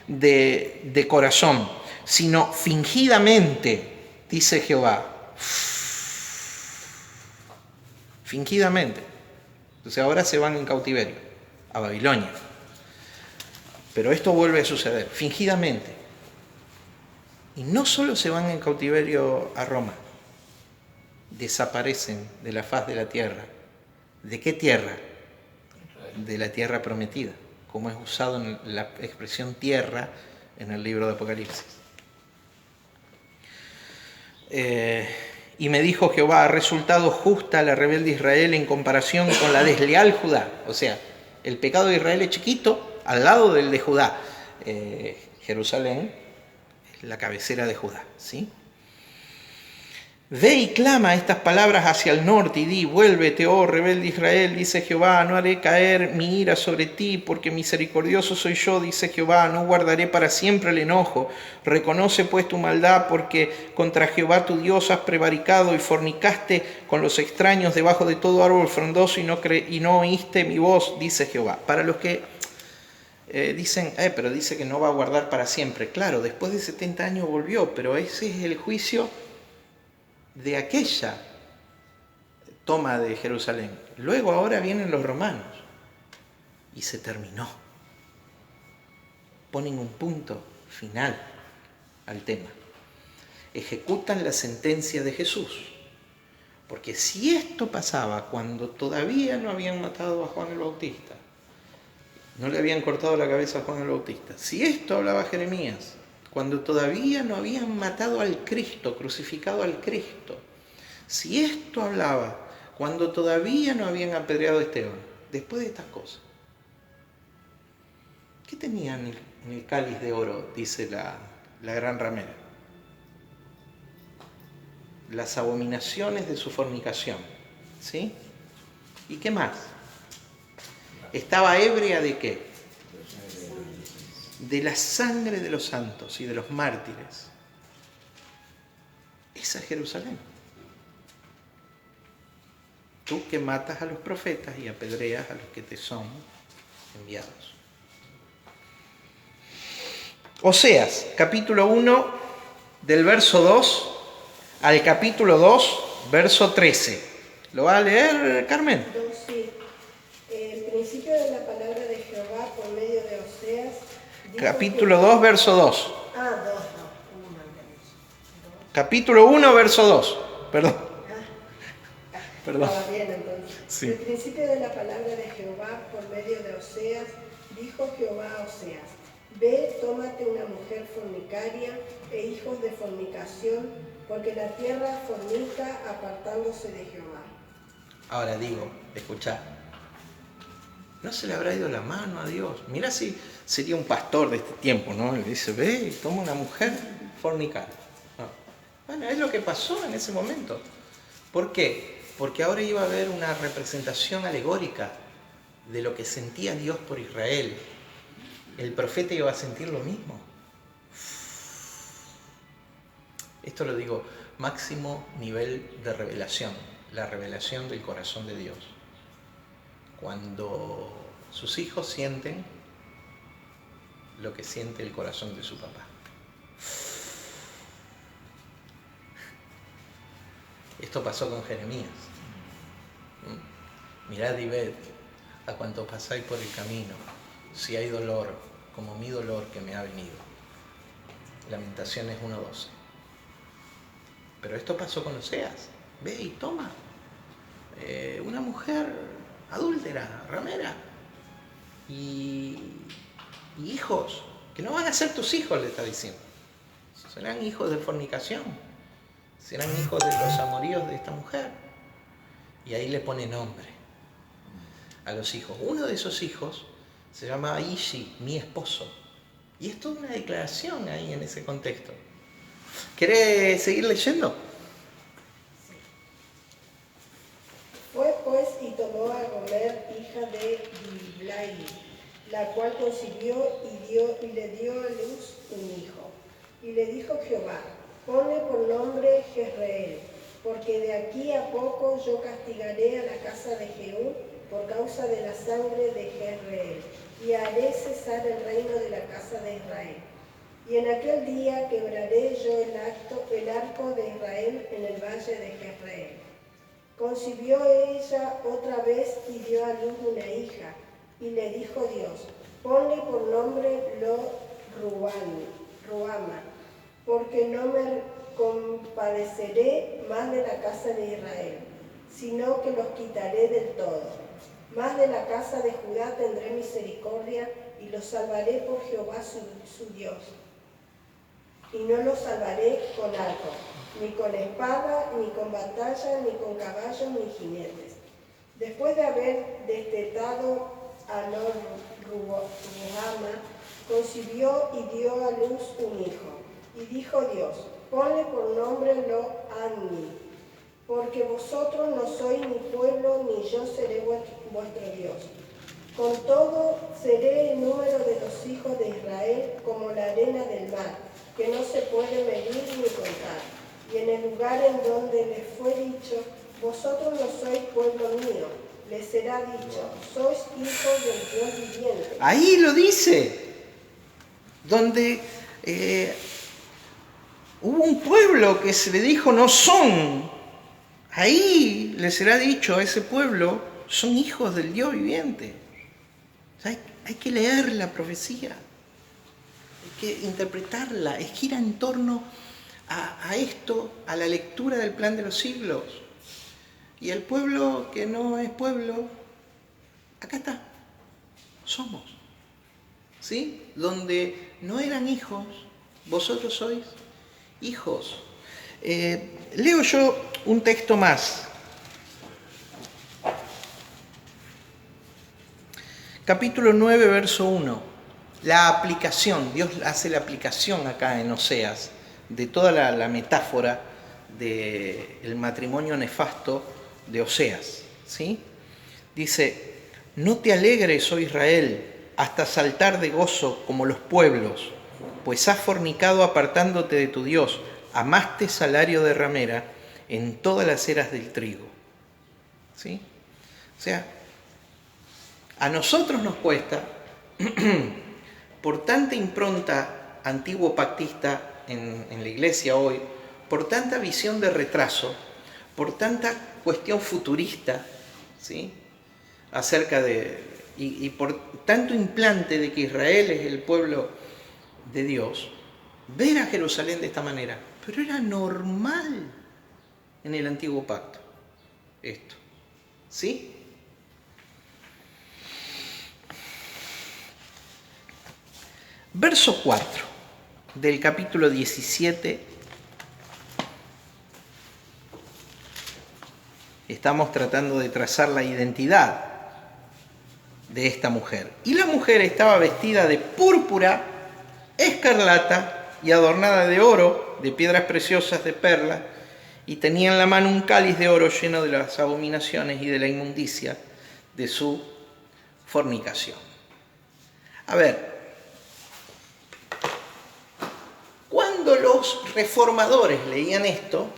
A: de corazón, sino fingidamente, dice Jehová. Fingidamente. Entonces ahora se van en cautiverio a Babilonia. Pero esto vuelve a suceder, fingidamente. Y no solo se van en cautiverio a Roma, desaparecen de la faz de la tierra. ¿De qué tierra? De la tierra prometida, como es usado en la expresión tierra en el libro de Apocalipsis. Y me dijo Jehová: ha resultado justa la rebelde Israel en comparación con la desleal Judá. O sea, el pecado de Israel es chiquito al lado del de Judá. Jerusalén, la cabecera de Judá, ¿sí? Ve y clama estas palabras hacia el norte y di: vuélvete, oh rebelde Israel, dice Jehová, no haré caer mi ira sobre ti, porque misericordioso soy yo, dice Jehová, no guardaré para siempre el enojo. Reconoce pues tu maldad, porque contra Jehová tu Dios has prevaricado y fornicaste con los extraños debajo de todo árbol frondoso y no oíste mi voz, dice Jehová. Para los que dicen, pero dice que no va a guardar para siempre. Claro, después de 70 años volvió, pero ese es el juicio de aquella toma de Jerusalén. Luego ahora vienen los romanos y se terminó. Ponen un punto final al tema. Ejecutan la sentencia de Jesús. Porque si esto pasaba cuando todavía no habían matado a Juan el Bautista, no le habían cortado la cabeza a Juan el Bautista. Si esto hablaba Jeremías, cuando todavía no habían matado al Cristo, crucificado al Cristo. Si esto hablaba cuando todavía no habían apedreado a Esteban, después de estas cosas. ¿Qué tenían en el cáliz de oro? Dice la gran ramera. Las abominaciones de su fornicación. ¿Sí? ¿Y qué más? ¿Estaba ebria de qué? De la sangre de los santos y de los mártires. Esa es Jerusalén. Tú que matas a los profetas y apedreas a los que te son enviados. Oseas, capítulo 1, del verso 2 al capítulo 2, verso 13. ¿Lo va a leer, Carmen?
C: Sí. El principio de la palabra de Jehová por medio de Oseas.
A: Capítulo 2, verso 2.
C: Ah, 2, no.
A: Capítulo 1, verso 2. Perdón. Perdón.
C: Estaba bien entonces.
A: Sí.
C: El principio de la palabra de Jehová por medio de Oseas, dijo Jehová a Oseas: Ve, tómate una mujer fornicaria e hijos de fornicación, porque la tierra fornica apartándose de Jehová.
A: Ahora digo, escuchá, ¿no se le habrá ido la mano a Dios? Mirá si sería un pastor de este tiempo, ¿no? Le dice, ve y toma una mujer fornicaria. No. Bueno, es lo que pasó en ese momento. ¿Por qué? Porque ahora iba a haber una representación alegórica de lo que sentía Dios por Israel. El profeta iba a sentir lo mismo. Esto lo digo, máximo nivel de revelación, la revelación del corazón de Dios. Cuando sus hijos sienten lo que siente el corazón de su papá. Esto pasó con Jeremías. Mirad y ved a cuantos pasáis por el camino, si hay dolor, como mi dolor que me ha venido. Lamentaciones 1:12. Pero esto pasó con Oseas. Ve y toma una mujer adúltera, ramera, y hijos, que no van a ser tus hijos, le está diciendo. Serán hijos de fornicación, serán hijos de los amoríos de esta mujer. Y ahí le pone nombre a los hijos. Uno de esos hijos se llama Ishi, mi esposo. Y es toda una declaración ahí en ese contexto. ¿Querés seguir leyendo?
C: Fue pues y tomó a Gomer, hija de Diblai, la cual concibió y le dio a luz un hijo. Y le dijo Jehová: ponle por nombre Jezreel, porque de aquí a poco yo castigaré a la casa de Jehú por causa de la sangre de Jezreel, y haré cesar el reino de la casa de Israel. Y en aquel día quebraré yo el arco de Israel en el valle de Jezreel. Concibió ella otra vez y dio a luz una hija, y le dijo Dios: ponle por nombre Ruama, porque no me compadeceré más de la casa de Israel, sino que los quitaré del todo. Más de la casa de Judá tendré misericordia, y los salvaré por Jehová su Dios. Y no los salvaré con arco, ni con espada, ni con batalla, ni con caballos, ni jinetes. Después de haber destetado a Ruama, concibió y dio a luz un hijo. Y dijo Dios: ponle por nombre Lo-Ammi, porque vosotros no sois mi pueblo, ni yo seré vuestro Dios. Con todo, seré el número de los hijos de Israel como la arena del mar, que no se puede medir ni contar. Y en el lugar en donde les fue dicho: vosotros no sois pueblo mío, les será dicho: sois hijos del Dios viviente.
A: Ahí lo dice, donde hubo un pueblo que se le dijo no son. Ahí le será dicho a ese pueblo: son hijos del Dios viviente. O sea, hay que leer la profecía, hay que interpretarla, gira en torno a esto, a la lectura del plan de los siglos. Y el pueblo que no es pueblo, acá está, somos. ¿Sí? Donde no eran hijos, vosotros sois hijos. Leo yo un texto más. Capítulo 9, verso 1. La aplicación, Dios hace la aplicación acá en Oseas de toda la metáfora del matrimonio nefasto de Oseas. ¿Sí? Dice: no te alegres, oh Israel, hasta saltar de gozo como los pueblos, pues has fornicado apartándote de tu Dios, amaste salario de ramera en todas las eras del trigo. ¿Sí? O sea, a nosotros nos cuesta, por tanta impronta antiguo pactista en la iglesia hoy, por tanta visión de retraso, por tanta cuestión futurista, ¿sí? Acerca de, y por tanto implante de que Israel es el pueblo de Dios, ver a Jerusalén de esta manera. Pero era normal en el antiguo pacto. esto. ¿Sí? Verso 4 del capítulo 17. Estamos tratando de trazar la identidad de esta mujer. Y la mujer estaba vestida de púrpura, escarlata y adornada de oro, de piedras preciosas, de perlas, y tenía en la mano un cáliz de oro lleno de las abominaciones y de la inmundicia de su fornicación. A ver, cuando los reformadores leían esto,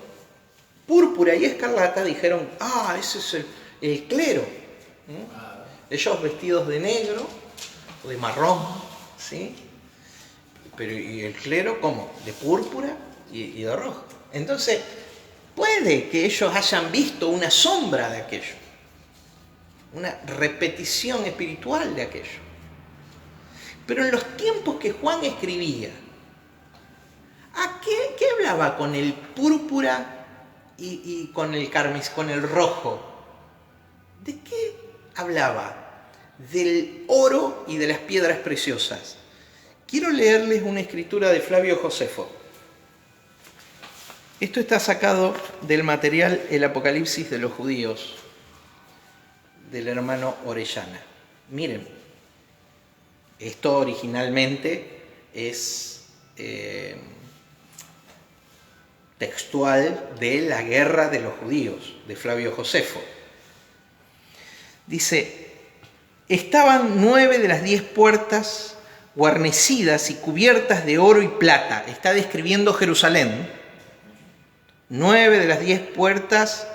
A: púrpura y escarlata, dijeron, ese es el clero. Ellos vestidos de negro o de marrón, ¿sí? Pero ¿y el clero cómo? De púrpura y de rojo. Entonces, puede que ellos hayan visto una sombra de aquello, una repetición espiritual de aquello. Pero en los tiempos que Juan escribía, ¿qué hablaba con el púrpura y con el carmesí, con el rojo? ¿De qué hablaba? Del oro y de las piedras preciosas. Quiero leerles una escritura de Flavio Josefo. Esto está sacado del material El Apocalipsis de los Judíos, del hermano Orellana. Miren, esto originalmente es textual de La Guerra de los Judíos, de Flavio Josefo. Dice, estaban 9 de las 10 puertas guarnecidas y cubiertas de oro y plata. Está describiendo Jerusalén. 9 de las 10 puertas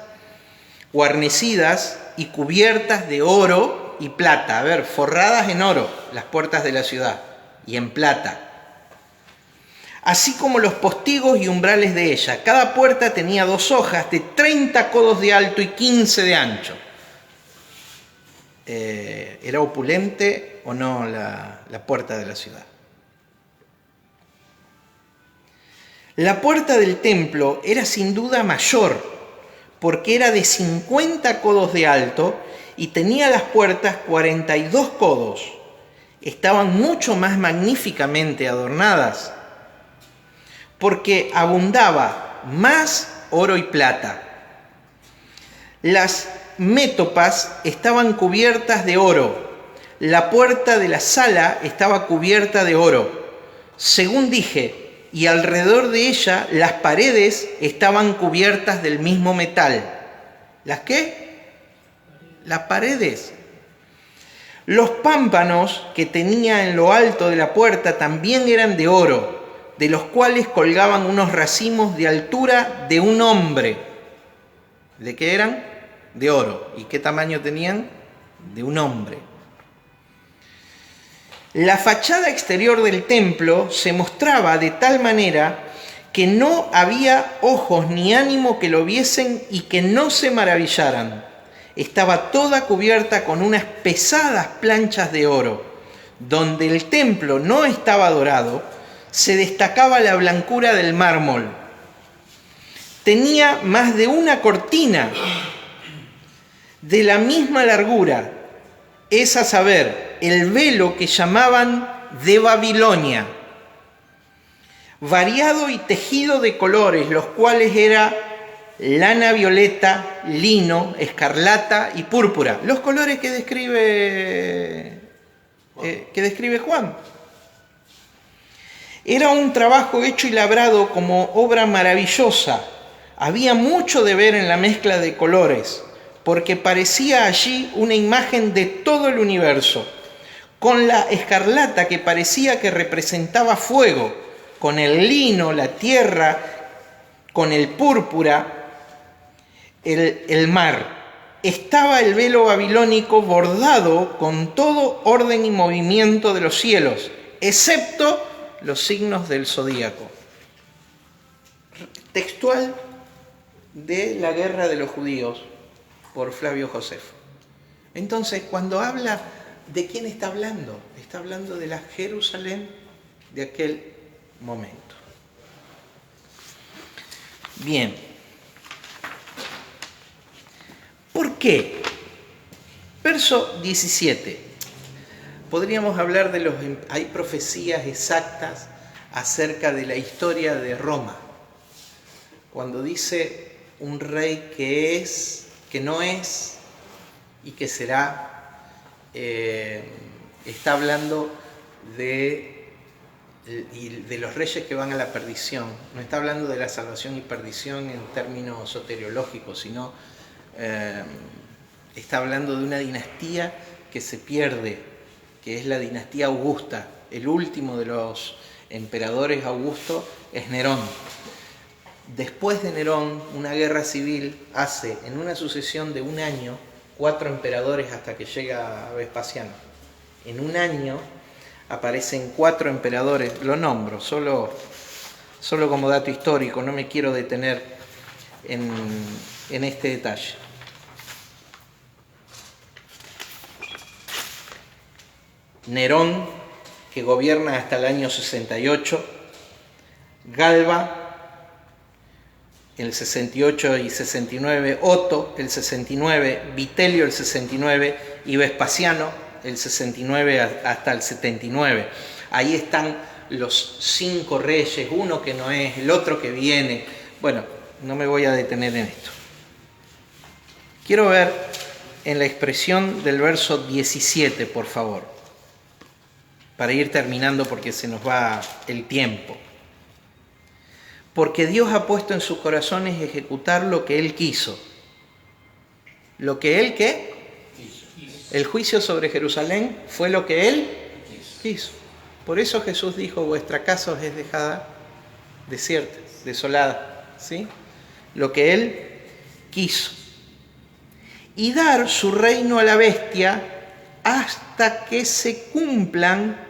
A: guarnecidas y cubiertas de oro y plata. A ver, forradas en oro las puertas de la ciudad y en plata. Así como los postigos y umbrales de ella. Cada puerta tenía 2 hojas de 30 codos de alto y 15 de ancho. ¿Era opulente o no la puerta de la ciudad? La puerta del templo era sin duda mayor, porque era de 50 codos de alto y tenía las puertas 42 codos. Estaban mucho más magníficamente adornadas, porque abundaba más oro y plata. Las métopas estaban cubiertas de oro. La puerta de la sala estaba cubierta de oro. Según dije, y alrededor de ella las paredes estaban cubiertas del mismo metal. ¿Las qué? Las paredes. Los pámpanos que tenía en lo alto de la puerta también eran de oro, de los cuales colgaban unos racimos de altura de un hombre. ¿De qué eran? De oro. ¿Y qué tamaño tenían? De un hombre. La fachada exterior del templo se mostraba de tal manera que no había ojos ni ánimo que lo viesen y que no se maravillaran. Estaba toda cubierta con unas pesadas planchas de oro. Donde el templo no estaba dorado, se destacaba la blancura del mármol. Tenía más de una cortina de la misma largura, es a saber, el velo que llamaban de Babilonia, variado y tejido de colores, los cuales era lana violeta, lino, escarlata y púrpura. Los colores que describe Juan. Era un trabajo hecho y labrado como obra maravillosa. Había mucho de ver en la mezcla de colores, porque parecía allí una imagen de todo el universo, con la escarlata que parecía que representaba fuego, con el lino, la tierra, con el púrpura, el mar. Estaba el velo babilónico bordado con todo orden y movimiento de los cielos, excepto los signos del zodíaco. Textual de La Guerra de los Judíos, por Flavio Josefo. Entonces, cuando habla, ¿de quién está hablando? Está hablando de la Jerusalén de aquel momento. Bien. qué? Verso 17. Podríamos hablar de hay profecías exactas acerca de la historia de Roma. Cuando dice un rey que es, que no es y que será, está hablando de los reyes que van a la perdición. No está hablando de la salvación y perdición en términos soteriológicos, sino está hablando de una dinastía que se pierde, que es la dinastía Augusta. El último de los emperadores Augusto es Nerón. Después de Nerón, una guerra civil hace, en una sucesión de un año, 4 emperadores hasta que llega Vespasiano. En un año aparecen 4 emperadores, lo nombro, solo como dato histórico, no me quiero detener en este detalle. Nerón, que gobierna hasta el año 68, Galba, el 68 y 69, Otto, el 69, Vitelio, el 69, y Vespasiano, el 69 hasta el 79. Ahí están los 5 reyes, uno que no es, el otro que viene. Bueno, no me voy a detener en esto. Quiero ver en la expresión del verso 17, por favor, para ir terminando porque se nos va el tiempo. Porque Dios ha puesto en sus corazones ejecutar lo que Él quiso. ¿Lo que Él qué? El juicio sobre Jerusalén fue lo que Él quiso. Por eso Jesús dijo, vuestra casa os es dejada desierta, desolada. ¿Sí? Lo que Él quiso. Y dar su reino a la bestia hasta que se cumplan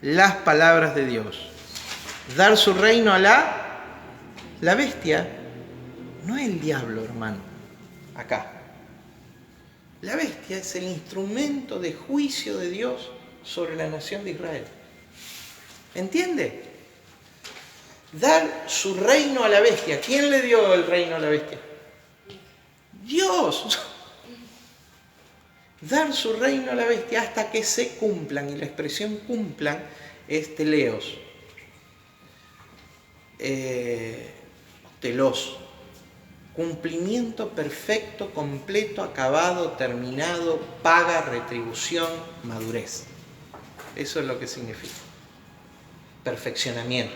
A: las palabras de Dios. Dar su reino a la bestia, no es el diablo, hermano, acá. La bestia es el instrumento de juicio de Dios sobre la nación de Israel. ¿Entiende? Dar su reino a la bestia. ¿Quién le dio el reino a la bestia? Dios. Dar su reino a la bestia hasta que se cumplan, y la expresión cumplan es teleos. Telos. Cumplimiento perfecto, completo, acabado, terminado, paga, retribución, madurez. Eso es lo que significa. Perfeccionamiento.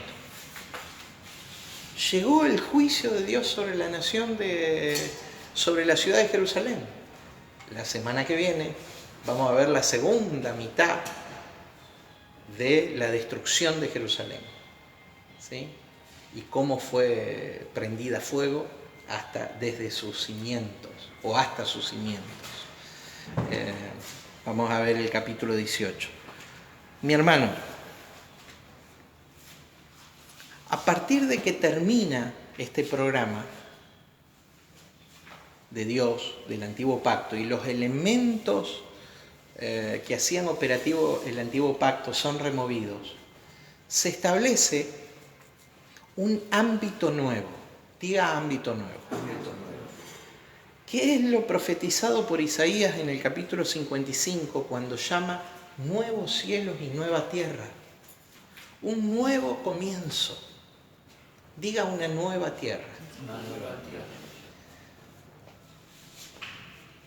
A: Llegó el juicio de Dios sobre la nación sobre la ciudad de Jerusalén. La semana que viene vamos a ver la segunda mitad de la destrucción de Jerusalén. ¿Sí? Y cómo fue prendida a fuego desde sus cimientos, o hasta sus cimientos. Vamos a ver el capítulo 18. Mi hermano, a partir de que termina este programa de Dios, del Antiguo Pacto, y los elementos que hacían operativo el Antiguo Pacto son removidos, se establece un ámbito nuevo. Diga ámbito nuevo. ¿Qué es lo profetizado por Isaías en el capítulo 55 cuando llama nuevos cielos y nueva tierra? Un nuevo comienzo. Diga una nueva tierra.
D: Una nueva tierra.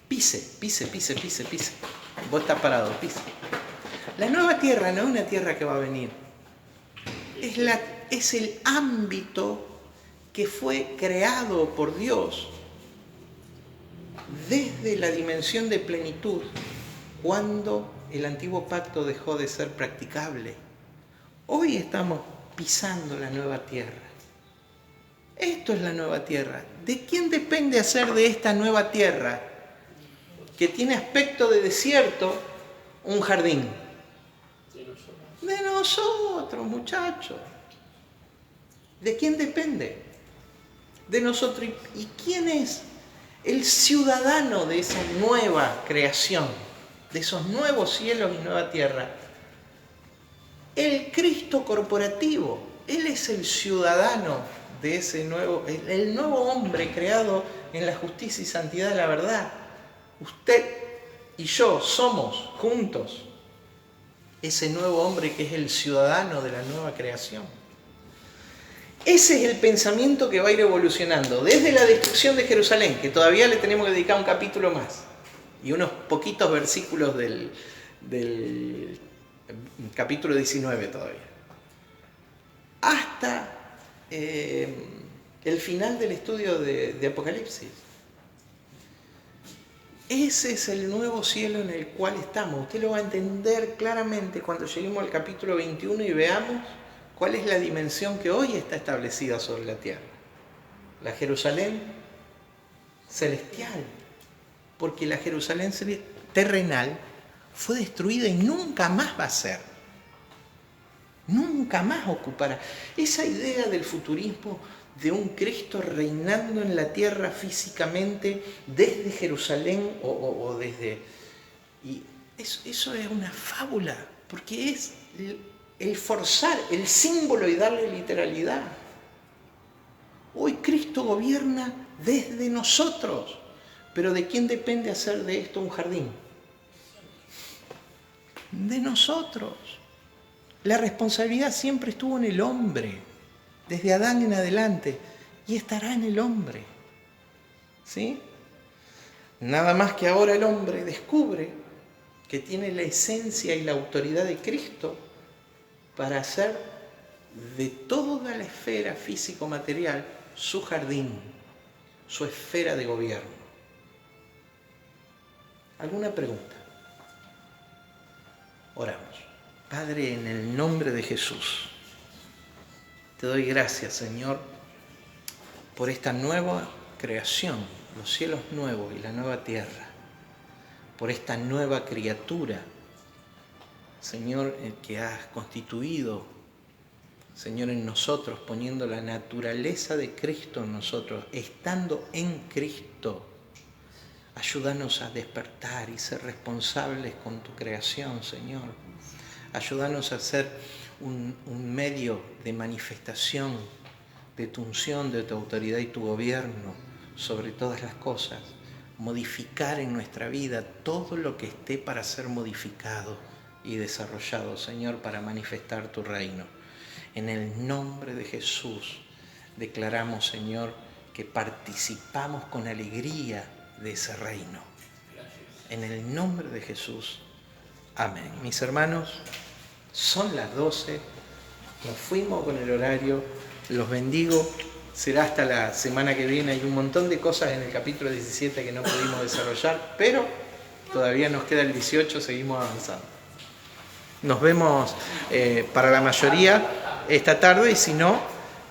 A: Pise. Vos estás parado, pise. La nueva tierra no es una tierra que va a venir. Es el ámbito que fue creado por Dios desde la dimensión de plenitud, cuando el antiguo pacto dejó de ser practicable. Hoy estamos pisando la nueva tierra. Esto es la nueva tierra. ¿De quién depende hacer de esta nueva tierra, que tiene aspecto de desierto, un jardín? De nosotros, muchachos. ¿De quién depende? De nosotros. ¿Y quién es el ciudadano de esa nueva creación, de esos nuevos cielos y nueva tierra? El Cristo corporativo. Él es el ciudadano de ese nuevo, el nuevo hombre creado en la justicia y santidad de la verdad. Usted y yo somos juntos ese nuevo hombre que es el ciudadano de la nueva creación. Ese es el pensamiento que va a ir evolucionando desde la destrucción de Jerusalén, que todavía le tenemos que dedicar un capítulo más y unos poquitos versículos del capítulo 19 todavía, hasta el final del estudio de Apocalipsis. Ese es el nuevo cielo en el cual estamos. Usted lo va a entender claramente cuando lleguemos al capítulo 21 y veamos cuál es la dimensión que hoy está establecida sobre la tierra. La Jerusalén celestial. Porque la Jerusalén terrenal fue destruida y nunca más va a ser. Nunca más ocupará. Esa idea del futurismo de un Cristo reinando en la tierra físicamente desde Jerusalén o desde... Y eso es una fábula, porque es el forzar el símbolo y darle literalidad. Hoy Cristo gobierna desde nosotros, pero ¿de quién depende hacer de esto un jardín? De nosotros. La responsabilidad siempre estuvo en el hombre, desde Adán en adelante, y estará en el hombre. ¿Sí? Nada más que ahora el hombre descubre que tiene la esencia y la autoridad de Cristo para hacer de toda la esfera físico-material su jardín, su esfera de gobierno. ¿Alguna pregunta? Oramos. Padre, en el nombre de Jesús, te doy gracias, Señor, por esta nueva creación, los cielos nuevos y la nueva tierra, por esta nueva criatura, Señor, que has constituido, Señor, en nosotros, poniendo la naturaleza de Cristo en nosotros, estando en Cristo. Ayúdanos a despertar y ser responsables con tu creación, Señor. Ayúdanos a ser un medio de manifestación de tu unción, de tu autoridad y tu gobierno sobre todas las cosas. Modificar en nuestra vida todo lo que esté para ser modificado y desarrollado, Señor, para manifestar tu reino. En el nombre de Jesús declaramos, Señor, que participamos con alegría de ese reino. En el nombre de Jesús. Amén. Mis hermanos, son las 12, nos fuimos con el horario, los bendigo, será hasta la semana que viene. Hay un montón de cosas en el capítulo 17 que no pudimos desarrollar, pero todavía nos queda el 18, seguimos avanzando. Nos vemos para la mayoría esta tarde y si no,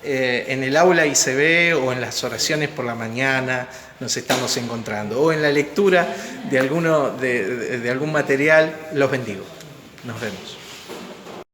A: en el aula ICB o en las oraciones por la mañana nos estamos encontrando, o en la lectura de algún material. Los bendigo. Nos vemos.